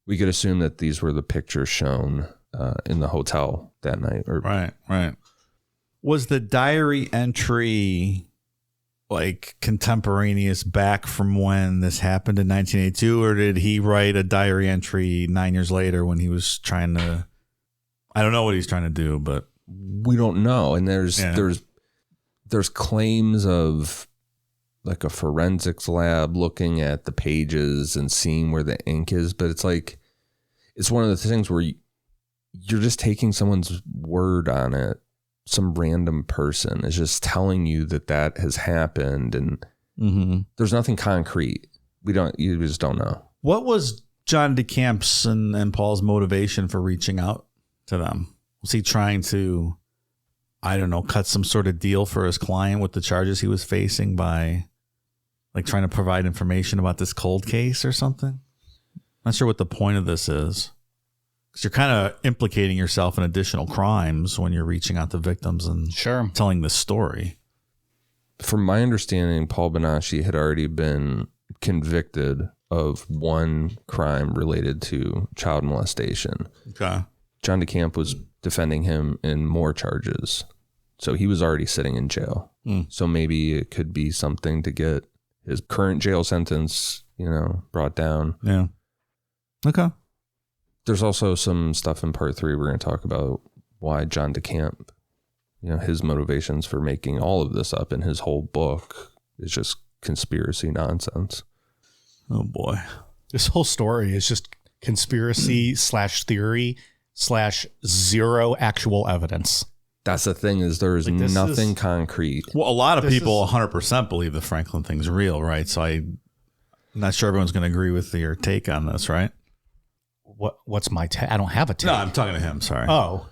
we could assume that these were the pictures shown in the hotel that night. Right. Was the diary entry like contemporaneous back from when this happened in 1982, or did he write a diary entry 9 years later when he was trying to? I don't know what he's trying to do, but we don't know. And there's claims of like a forensics lab looking at the pages and seeing where the ink is, but it's like it's one of the things where you're just taking someone's word on it. Some random person is just telling you that has happened, and there's nothing concrete. You just don't know. What was John DeCamp's and Paul's motivation for reaching out to them? Was he trying to, I don't know, cut some sort of deal for his client with the charges he was facing by like trying to provide information about this cold case or something? Not sure what the point of this is. Because you're kind of implicating yourself in additional crimes when you're reaching out to victims and telling this story. From my understanding, Paul Bonacci had already been convicted of one crime related to child molestation. Okay. John DeCamp was defending him in more charges. So he was already sitting in jail. So maybe it could be something to get his current jail sentence, brought down. Yeah. Okay. There's also some stuff in part 3 we're going to talk about why John DeCamp, his motivations for making all of this up in his whole book is just conspiracy nonsense. Oh boy. This whole story is just conspiracy /theory /zero actual evidence. That's the thing is there's like nothing concrete. Well, a lot of people 100% believe the Franklin thing's real, right? So I'm not sure everyone's going to agree with your take on this, right? What's my take? I don't have a take. No, I'm talking to him. Sorry. Oh.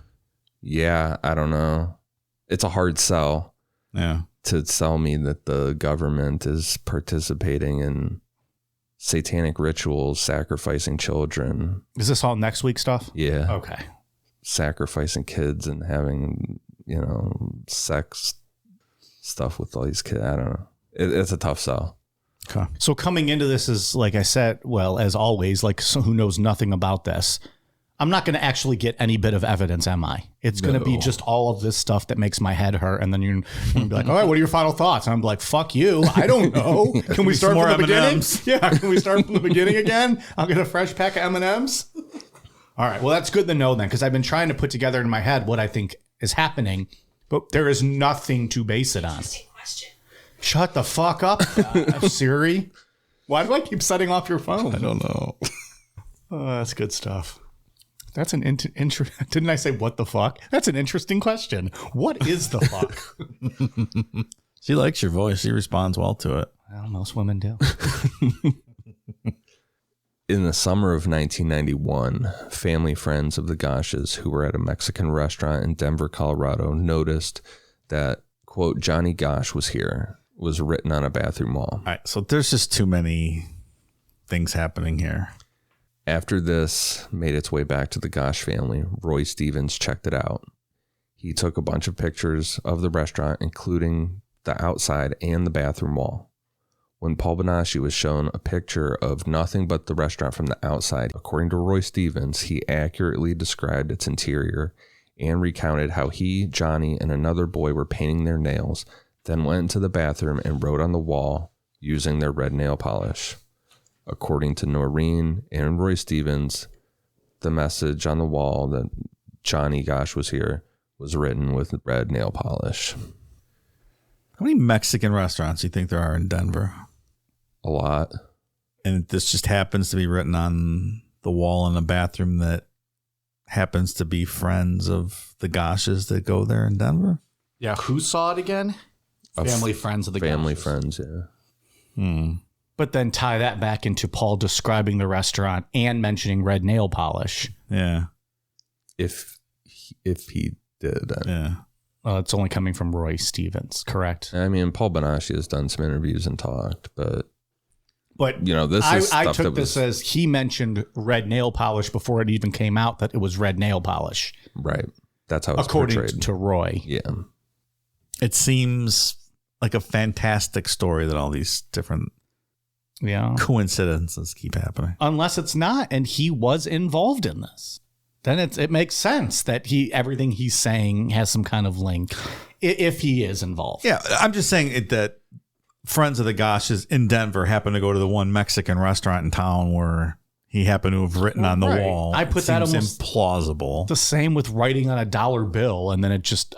Yeah, I don't know. It's a hard sell. Yeah. To sell me that the government is participating in satanic rituals, sacrificing children. Is this all next week stuff? Yeah. Okay. Sacrificing kids and having, sex stuff with all these kids. I don't know. It's a tough sell. Okay. So coming into this is, like I said, well, as always, like so who knows nothing about this. I'm not going to actually get any bit of evidence, am I? It's going to be just all of this stuff that makes my head hurt. And then you're going to be like, all right, what are your final thoughts? And I'm like, fuck you. I don't know. Can we start from the beginning? Yeah. Can we start from the beginning again? I'll get a fresh pack of M&Ms. All right. Well, that's good to know then, because I've been trying to put together in my head what I think is happening, but there is nothing to base it on. Shut the fuck up, Siri. Why do I keep setting off your phone? I don't know. Oh, that's good stuff. That's an didn't I say what the fuck? That's an interesting question. What is the fuck? She likes your voice. She responds well to it. Well, most women do. In the summer of 1991, family friends of the Gosches who were at a Mexican restaurant in Denver, Colorado, noticed that, quote, Johnny Gosch was here, was written on a bathroom wall. All right, so there's just too many things happening here. After this made its way back to the Gosch family, Roy Stevens checked it out. He took a bunch of pictures of the restaurant, including the outside and the bathroom wall. When Paul Bonacci was shown a picture of nothing but the restaurant from the outside, according to Roy Stevens, he accurately described its interior and recounted how he, Johnny, and another boy were painting their nails, then went into the bathroom and wrote on the wall using their red nail polish. According to Noreen and Roy Stevens, the message on the wall that Johnny Gosch was here was written with red nail polish. How many Mexican restaurants do you think there are in Denver? A lot. And this just happens to be written on the wall in a bathroom that happens to be friends of the Gosches that go there in Denver? Yeah, who saw it again? Family friends of the Family Gosches. friends, yeah. But then tie that back into Paul describing the restaurant and mentioning red nail polish. Yeah. If he did. Yeah. Well, it's only coming from Roy Stevens, correct? I mean, Paul Bonacci has done some interviews and talked, but you know, this is I stuff took that this was, as he mentioned red nail polish before it even came out that it was red nail polish. right. That's how it's According portrayed. to Roy. Yeah. It seems like a fantastic story that all these different coincidences keep happening. Unless it's not, and he was involved in this. Then it makes sense that everything he's saying has some kind of link if he is involved. Yeah, I'm just saying that friends of the Gosches in Denver happen to go to the one Mexican restaurant in town where he happened to have written on the wall. I put that almost implausible. The same with writing on a dollar bill and then it just,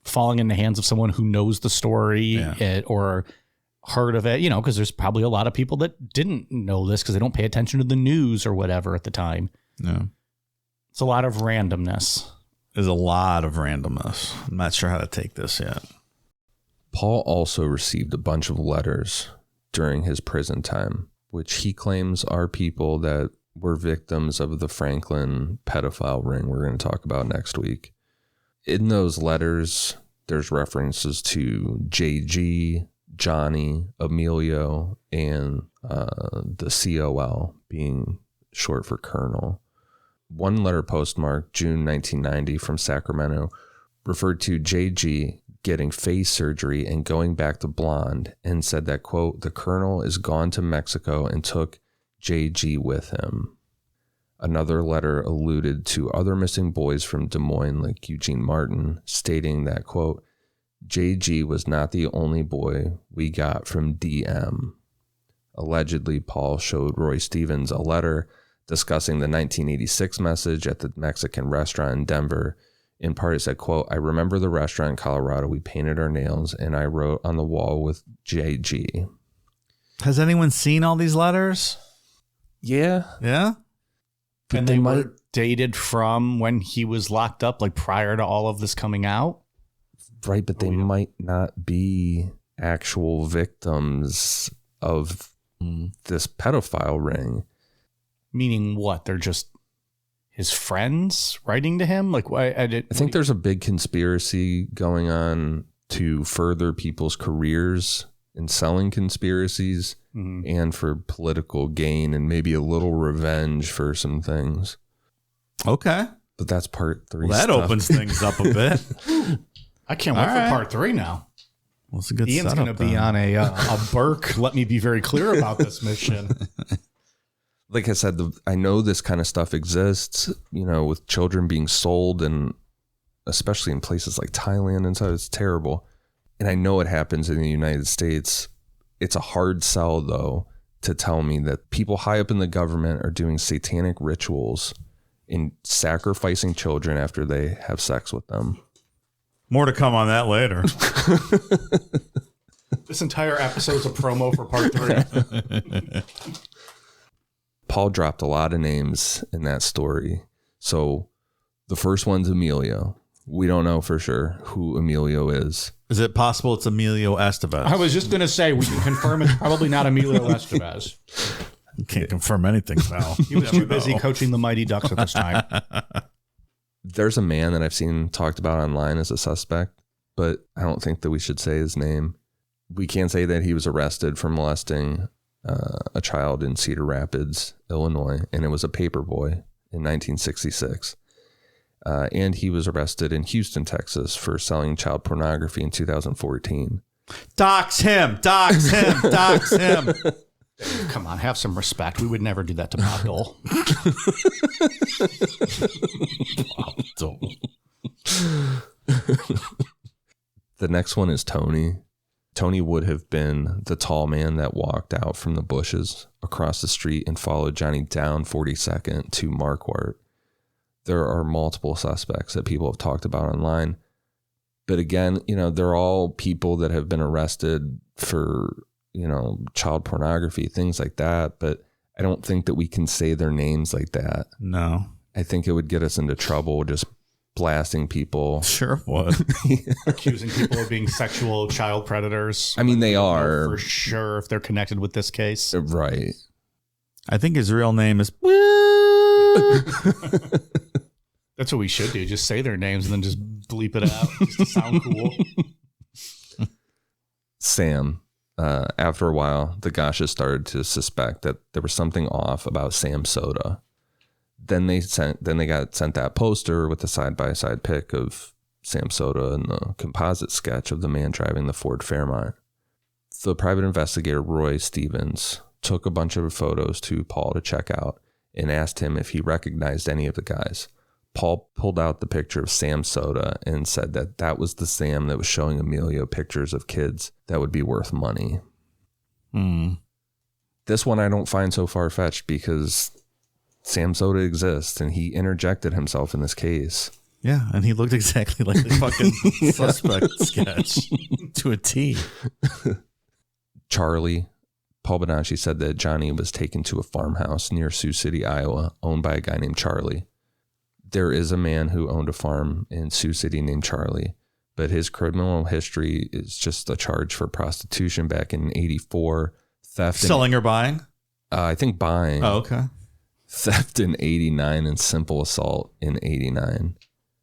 falling in the hands of someone who knows the story or heard of it, because there's probably a lot of people that didn't know this because they don't pay attention to the news or whatever at the time. Yeah. It's a lot of randomness. There's a lot of randomness. I'm not sure how to take this yet. Paul also received a bunch of letters during his prison time, which he claims are people that were victims of the Franklin pedophile ring we're going to talk about next week. In those letters, there's references to JG, Johnny, Emilio, and the COL being short for Colonel. One letter postmarked June 1990 from Sacramento referred to JG getting face surgery and going back to blonde and said that, quote, the Colonel is gone to Mexico and took JG with him. Another letter alluded to other missing boys from Des Moines like Eugene Martin, stating that, quote, JG was not the only boy we got from DM. Allegedly, Paul showed Roy Stevens a letter discussing the 1986 message at the Mexican restaurant in Denver. In part, it said, quote, I remember the restaurant in Colorado. We painted our nails and I wrote on the wall with JG. Has anyone seen all these letters? Yeah. Yeah? But and they were dated from when he was locked up, like prior to all of this coming out? Right, but they might not be actual victims of this pedophile ring. Meaning what? They're just his friends writing to him? Like, I think there's a big conspiracy going on to further people's careers in selling conspiracies and for political gain and maybe a little revenge for some things. Okay. But that's part 3. Well, that opens things up a bit. I can't wait for part 3 now. Well, it's a good Ian's going to be on a Burke. Let me be very clear about this mission. Like I said, I know this kind of stuff exists, with children being sold, and especially in places like Thailand and stuff. It's terrible. And I know it happens in the United States. It's a hard sell, though, to tell me that people high up in the government are doing satanic rituals and sacrificing children after they have sex with them. More to come on that later. This entire episode's a promo for part 3. Paul dropped a lot of names in that story. So the first one's Emilio. We don't know for sure who Emilio is. Is it possible it's Emilio Estevez? I was just going to say, we can confirm it's probably not Emilio Estevez. You can't confirm anything, pal. He was too busy coaching the Mighty Ducks at this time. There's a man that I've seen talked about online as a suspect, but I don't think that we should say his name. We can say that he was arrested for molesting a child in Cedar Rapids, Illinois, and it was a paper boy in 1966. And he was arrested in Houston, Texas for selling child pornography in 2014. Dox him. Dox him. Dox him. Come on, have some respect. We would never do that to Bob Dole. The next one is Tony. Tony would have been the tall man that walked out from the bushes across the street and followed Johnny down 42nd to Marquardt. There are multiple suspects that people have talked about online. But again, they're all people that have been arrested for, child pornography, things like that. But I don't think that we can say their names like that. No. I think it would get us into trouble just blasting people. Sure would. Accusing people of being sexual child predators. I mean, they are. For sure, if they're connected with this case. Right. I think his real name is... That's what we should do. Just say their names and then just bleep it out just to sound cool. Sam. After a while, the Gosches started to suspect that there was something off about Sam Soda. Then they got sent that poster with the side-by-side pic of Sam Soda and the composite sketch of the man driving the Ford Fairmont. The private investigator, Roy Stevens, took a bunch of photos to Paul to check out and asked him if he recognized any of the guys. Paul pulled out the picture of Sam Soda and said that was the Sam that was showing Emilio pictures of kids that would be worth money. This one I don't find so far-fetched because Sam Soda exists and he interjected himself in this case. Yeah, and he looked exactly like the fucking suspect sketch to a T. Charlie. Paul Bonacci said that Johnny was taken to a farmhouse near Sioux City, Iowa, owned by a guy named Charlie. There is a man who owned a farm in Sioux City named Charlie, but his criminal history is just a charge for prostitution back in 84, theft. Selling or buying? I think buying. Oh, okay. Theft in 89 and simple assault in 89.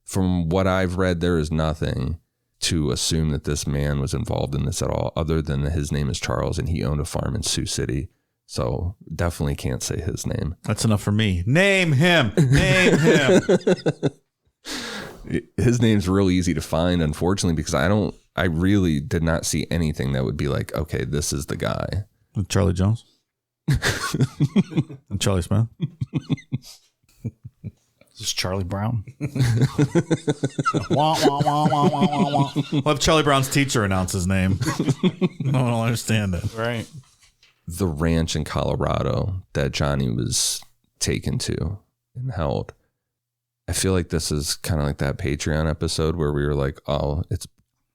From what I've read, there is nothing to assume that this man was involved in this at all, other than that his name is Charles and he owned a farm in Sioux City. So definitely can't say his name. That's enough for me. Name him. Name him. His name's real easy to find, unfortunately, because I really did not see anything that would be like, okay, this is the guy. Charlie Jones? And Charlie Smith? This is Charlie Brown. Wah, wah, wah, wah, wah, wah, wah. We'll have Charlie Brown's teacher announce his name. No one will understand it. Right. The ranch in Colorado that Johnny was taken to and held. I feel like this is kind of like that Patreon episode where we were like, oh, it's,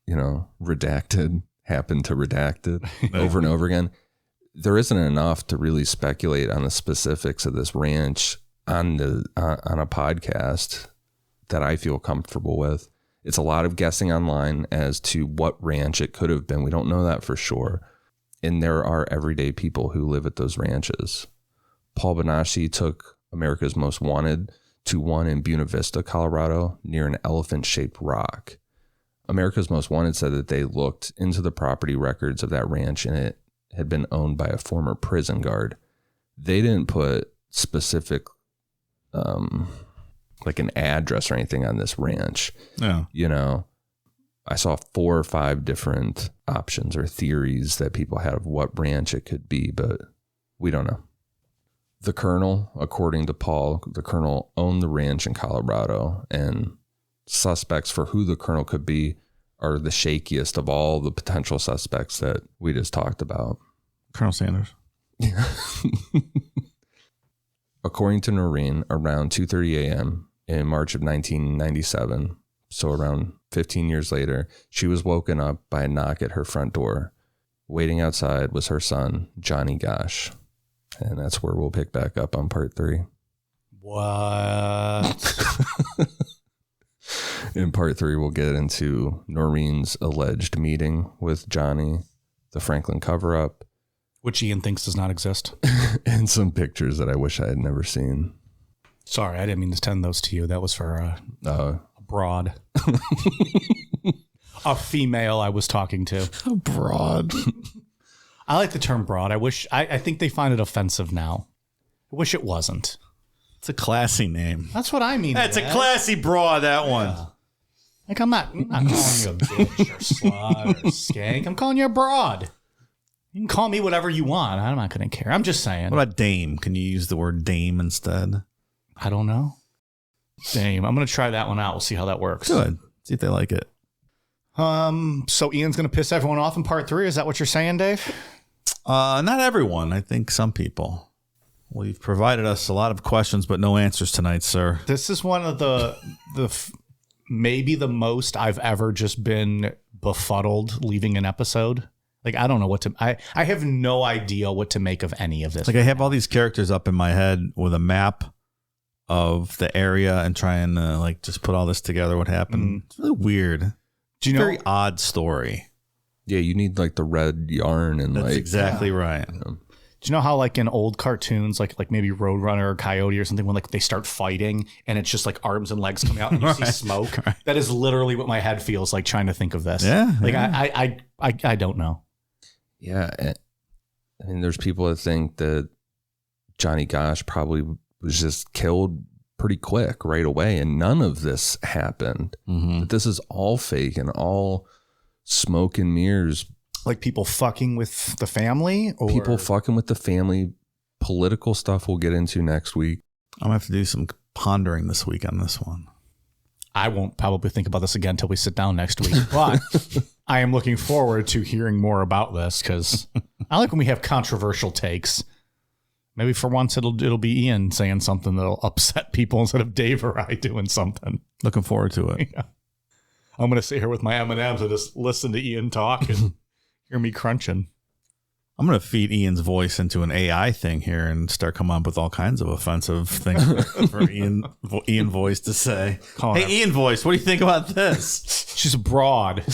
redacted, happened to redacted over and over again. There isn't enough to really speculate on the specifics of this ranch on a podcast that I feel comfortable with. It's a lot of guessing online as to what ranch it could have been. We don't know that for sure. And there are everyday people who live at those ranches. Paul Bonacci took America's Most Wanted to one in Buena Vista, Colorado, near an elephant-shaped rock. America's Most Wanted said that they looked into the property records of that ranch and it had been owned by a former prison guard. They didn't put specific like an address or anything on this ranch. Yeah. I saw 4 or 5 different options or theories that people had of what ranch it could be, but we don't know. The colonel, according to Paul, the colonel owned the ranch in Colorado, and suspects for who the colonel could be are the shakiest of all the potential suspects that we just talked about. Colonel Sanders. According to Noreen, around 2:30 a.m. in March of 1997, so around 15 years later, she was woken up by a knock at her front door. waiting outside was her son, Johnny Gosch. And that's where we'll pick back up on part 3. What? In part 3, we'll get into Noreen's alleged meeting with Johnny, the Franklin cover-up. Which Ian thinks does not exist. And some pictures that I wish I had never seen. Sorry, I didn't mean to send those to you. That was for a broad. A female I was talking to. A broad. I like the term broad. I think they find it offensive now. I wish it wasn't. It's a classy name. That's what I mean. That's a classy broad, that one. Like, I'm not calling you a bitch or slut or skank. I'm calling you a broad. You can call me whatever you want. I'm not going to care. I'm just saying. What about dame? Can you use the word dame instead? I don't know. Dame. I'm going to try that one out. We'll see how that works. Good. See if they like it. So Ian's going to piss everyone off in part 3. Is that what you're saying, Dave? Not everyone. I think some people. Well, you've provided us a lot of questions, but no answers tonight, sir. This is one of the maybe the most I've ever just been befuddled leaving an episode. Like, I don't know what to, I have no idea what to make of any of this. Like, I have all these characters up in my head with a map of the area and trying to like just put all this together. What happened? It's really weird. Do you know? Very odd story. Yeah, you need like the red yarn and That's like exactly right. Do you know how like in old cartoons, like maybe Roadrunner or Coyote or something, when like they start fighting and it's just like arms and legs coming out and you see smoke? Right. That is literally what my head feels like trying to think of this. Yeah. Like yeah. I don't know. Yeah. I mean, there's people that think that Johnny Gosch probably was just killed pretty quick right away and none of this happened. Mm-hmm. But this is all fake and all smoke and mirrors. Like people fucking with the family? Or People fucking with the family. Political stuff we'll get into next week. I'm going to have to do some pondering this week on this one. I won't probably think about this again until we sit down next week. But I am looking forward to hearing more about this because I like when we have controversial takes. Maybe for once it'll be Ian saying something that'll upset people instead of Dave or I doing something. Looking forward to it. Yeah. I'm going to sit here with my M&Ms and just listen to Ian talk and hear me crunching. I'm going to feed Ian's voice into an AI thing here and start coming up with all kinds of offensive things for Ian voice to say. Hey, Ian voice, what do you think about this? She's broad.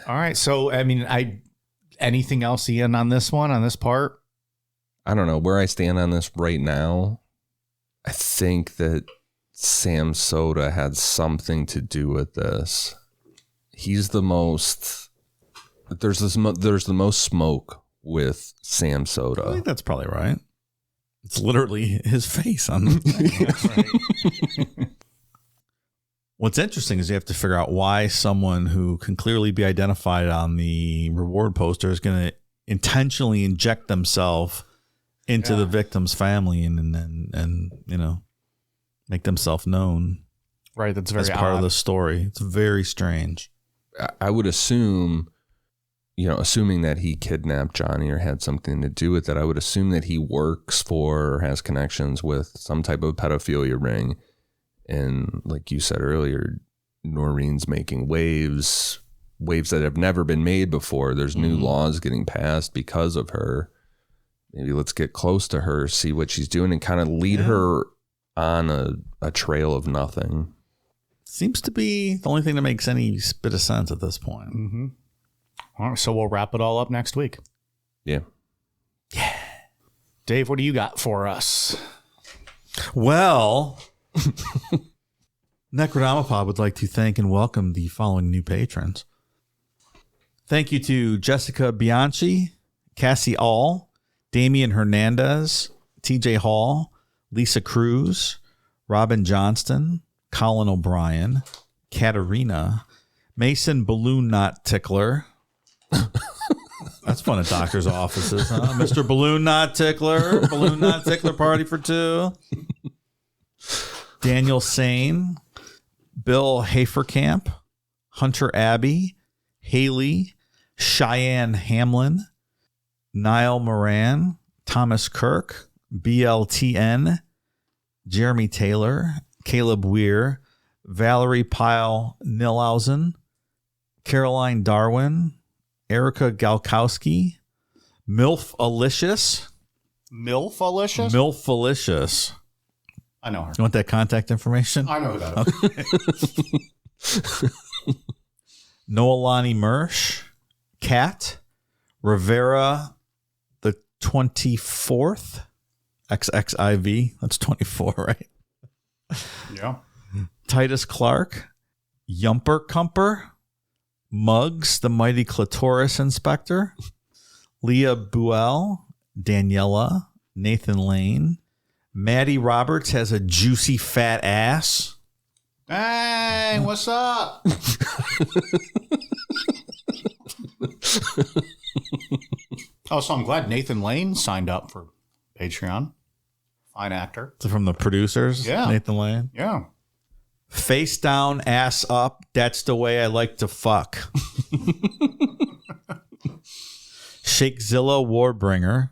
All right. So, I mean, anything else, Ian, on this one, on this part? I don't know where I stand on this right now. I think that Sam Soda had something to do with this. He's the most... There's the most smoke with Sam Soda. I think that's probably right. It's literally his face on the thing. Right. What's interesting is you have to figure out why someone who can clearly be identified on the reward poster is going to intentionally inject themselves into the victim's family and you know, make themselves known. Right. That's very part odd. of the story. It's very strange. I would assume, you know, assuming that he kidnapped Johnny or had something to do with it, I would assume that he works for or has connections with some type of pedophilia ring. And like you said earlier, Noreen's making waves that have never been made before. There's new laws getting passed because of her. Maybe let's get close to her, see what she's doing, and kind of lead her on a trail of nothing. Seems to be the only thing that makes any bit of sense at this point. Mm-hmm. All right, so we'll wrap it all up next week. Yeah. Yeah. Dave, what do you got for us? Well, Necronomipod would like to thank and welcome the following new patrons. Thank you to Jessica Bianchi, Cassie All, Damian Hernandez, TJ Hall, Lisa Cruz, Robin Johnston, Colin O'Brien, Katarina, Mason Balloon Knot Tickler. That's fun at doctor's offices, huh? Mr. Balloon Knot Tickler, Balloon Knot Tickler party for two. Daniel Sane, Bill Haferkamp, Hunter Abbey, Haley, Cheyenne Hamlin, Niall Moran, Thomas Kirk, BLTN, Jeremy Taylor, Caleb Weir, Valerie Pyle Nilhausen, Caroline Darwin, Erica Galkowski, Milf-alicious. Milf-alicious? Milf-alicious. I know her. You want that contact information? I know who that is. Noelani Mersch, Kat, Rivera the 24th, XXIV, that's 24, right? Yeah. Titus Clark, Yumper Cumper, Muggs, the mighty clitoris inspector, Leah Buell, Daniela, Nathan Lane, Maddie Roberts has a juicy fat ass. Hey, what's up? Oh, so I'm glad Nathan Lane signed up for Patreon. Fine actor. So from the producers, Yeah. Nathan Lane. Yeah. Face down, ass up. That's the way I like to fuck. Shakezilla Warbringer,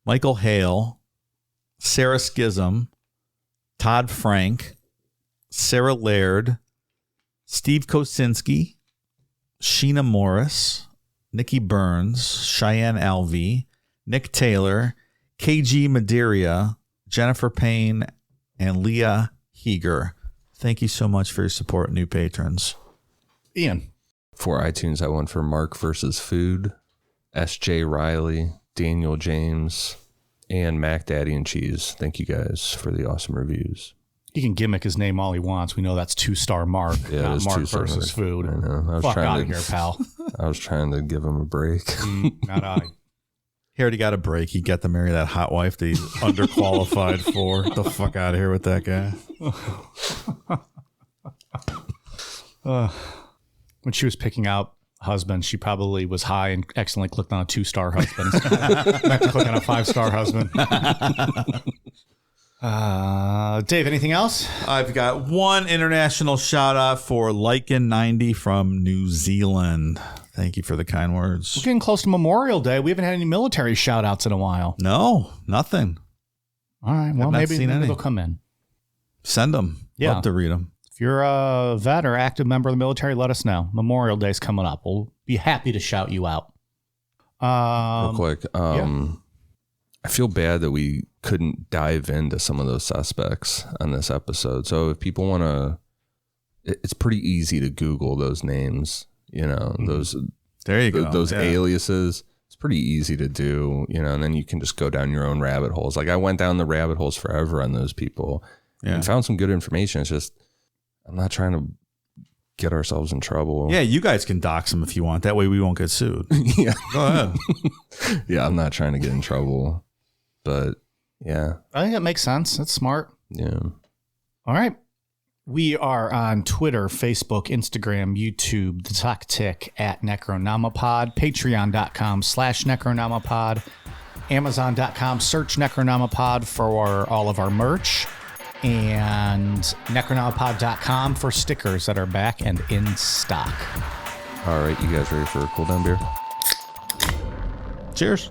Michael Hale, Sarah Schism, Todd Frank, Sarah Laird, Steve Kosinski, Sheena Morris, Nikki Burns, Cheyenne Alvey, Nick Taylor, KG Madeira, Jennifer Payne, and Leah Heeger. Thank you so much for your support, new patrons. Ian. For iTunes, I went for Mark versus Food, S.J. Riley, Daniel James, and Mac Daddy and Cheese. Thank you guys for the awesome reviews. He can gimmick his name all he wants. We know that's 2-star Mark, Yeah, not it's Mark 2-star versus Mark. Food. I know. I was Fuck trying out to- of here, pal. I was trying to give him a break. Not I. He already got a break. He got to marry that hot wife that he's underqualified for. Get the fuck out of here with that guy. When she was picking out husbands, she probably was high and accidentally clicked on a 2-star husband. Meant to click on a 5-star husband. Dave, anything else? I've got one international shout out for Lycan90 from New Zealand. Thank you for the kind We're words. getting close to Memorial Day. We haven't had any military shout outs in a while. No, nothing. All right. Well, I've not maybe seen any. they'll come in. Send them. Yeah. Love to read them. If you're a vet or active member of the military, let us know. Memorial Day's coming up. We'll be happy to shout you out. Real quick, I feel bad that we couldn't dive into some of those suspects on this episode. So if people want to, it's pretty easy to Google those names, you know, those There you go. those Yeah. aliases. It's pretty easy to do, you know, and then you can just go down your own rabbit holes. Like I went down the rabbit holes forever on those people and found some good information. It's just, I'm not trying to get ourselves in trouble. Yeah, you guys can dox them if you want. That way we won't get sued. Yeah. Go ahead. Yeah, I'm not trying to get in trouble. But yeah. I think that makes sense. That's smart. Yeah. All right. We are on Twitter, Facebook, Instagram, YouTube, the Talk Tick at Necronomipod, Patreon.com/Necronomipod, Amazon.com, search Necronomipod for all of our merch, and Necronomipod.com for stickers that are back and in stock. All right. You guys ready for a cool down beer? Cheers.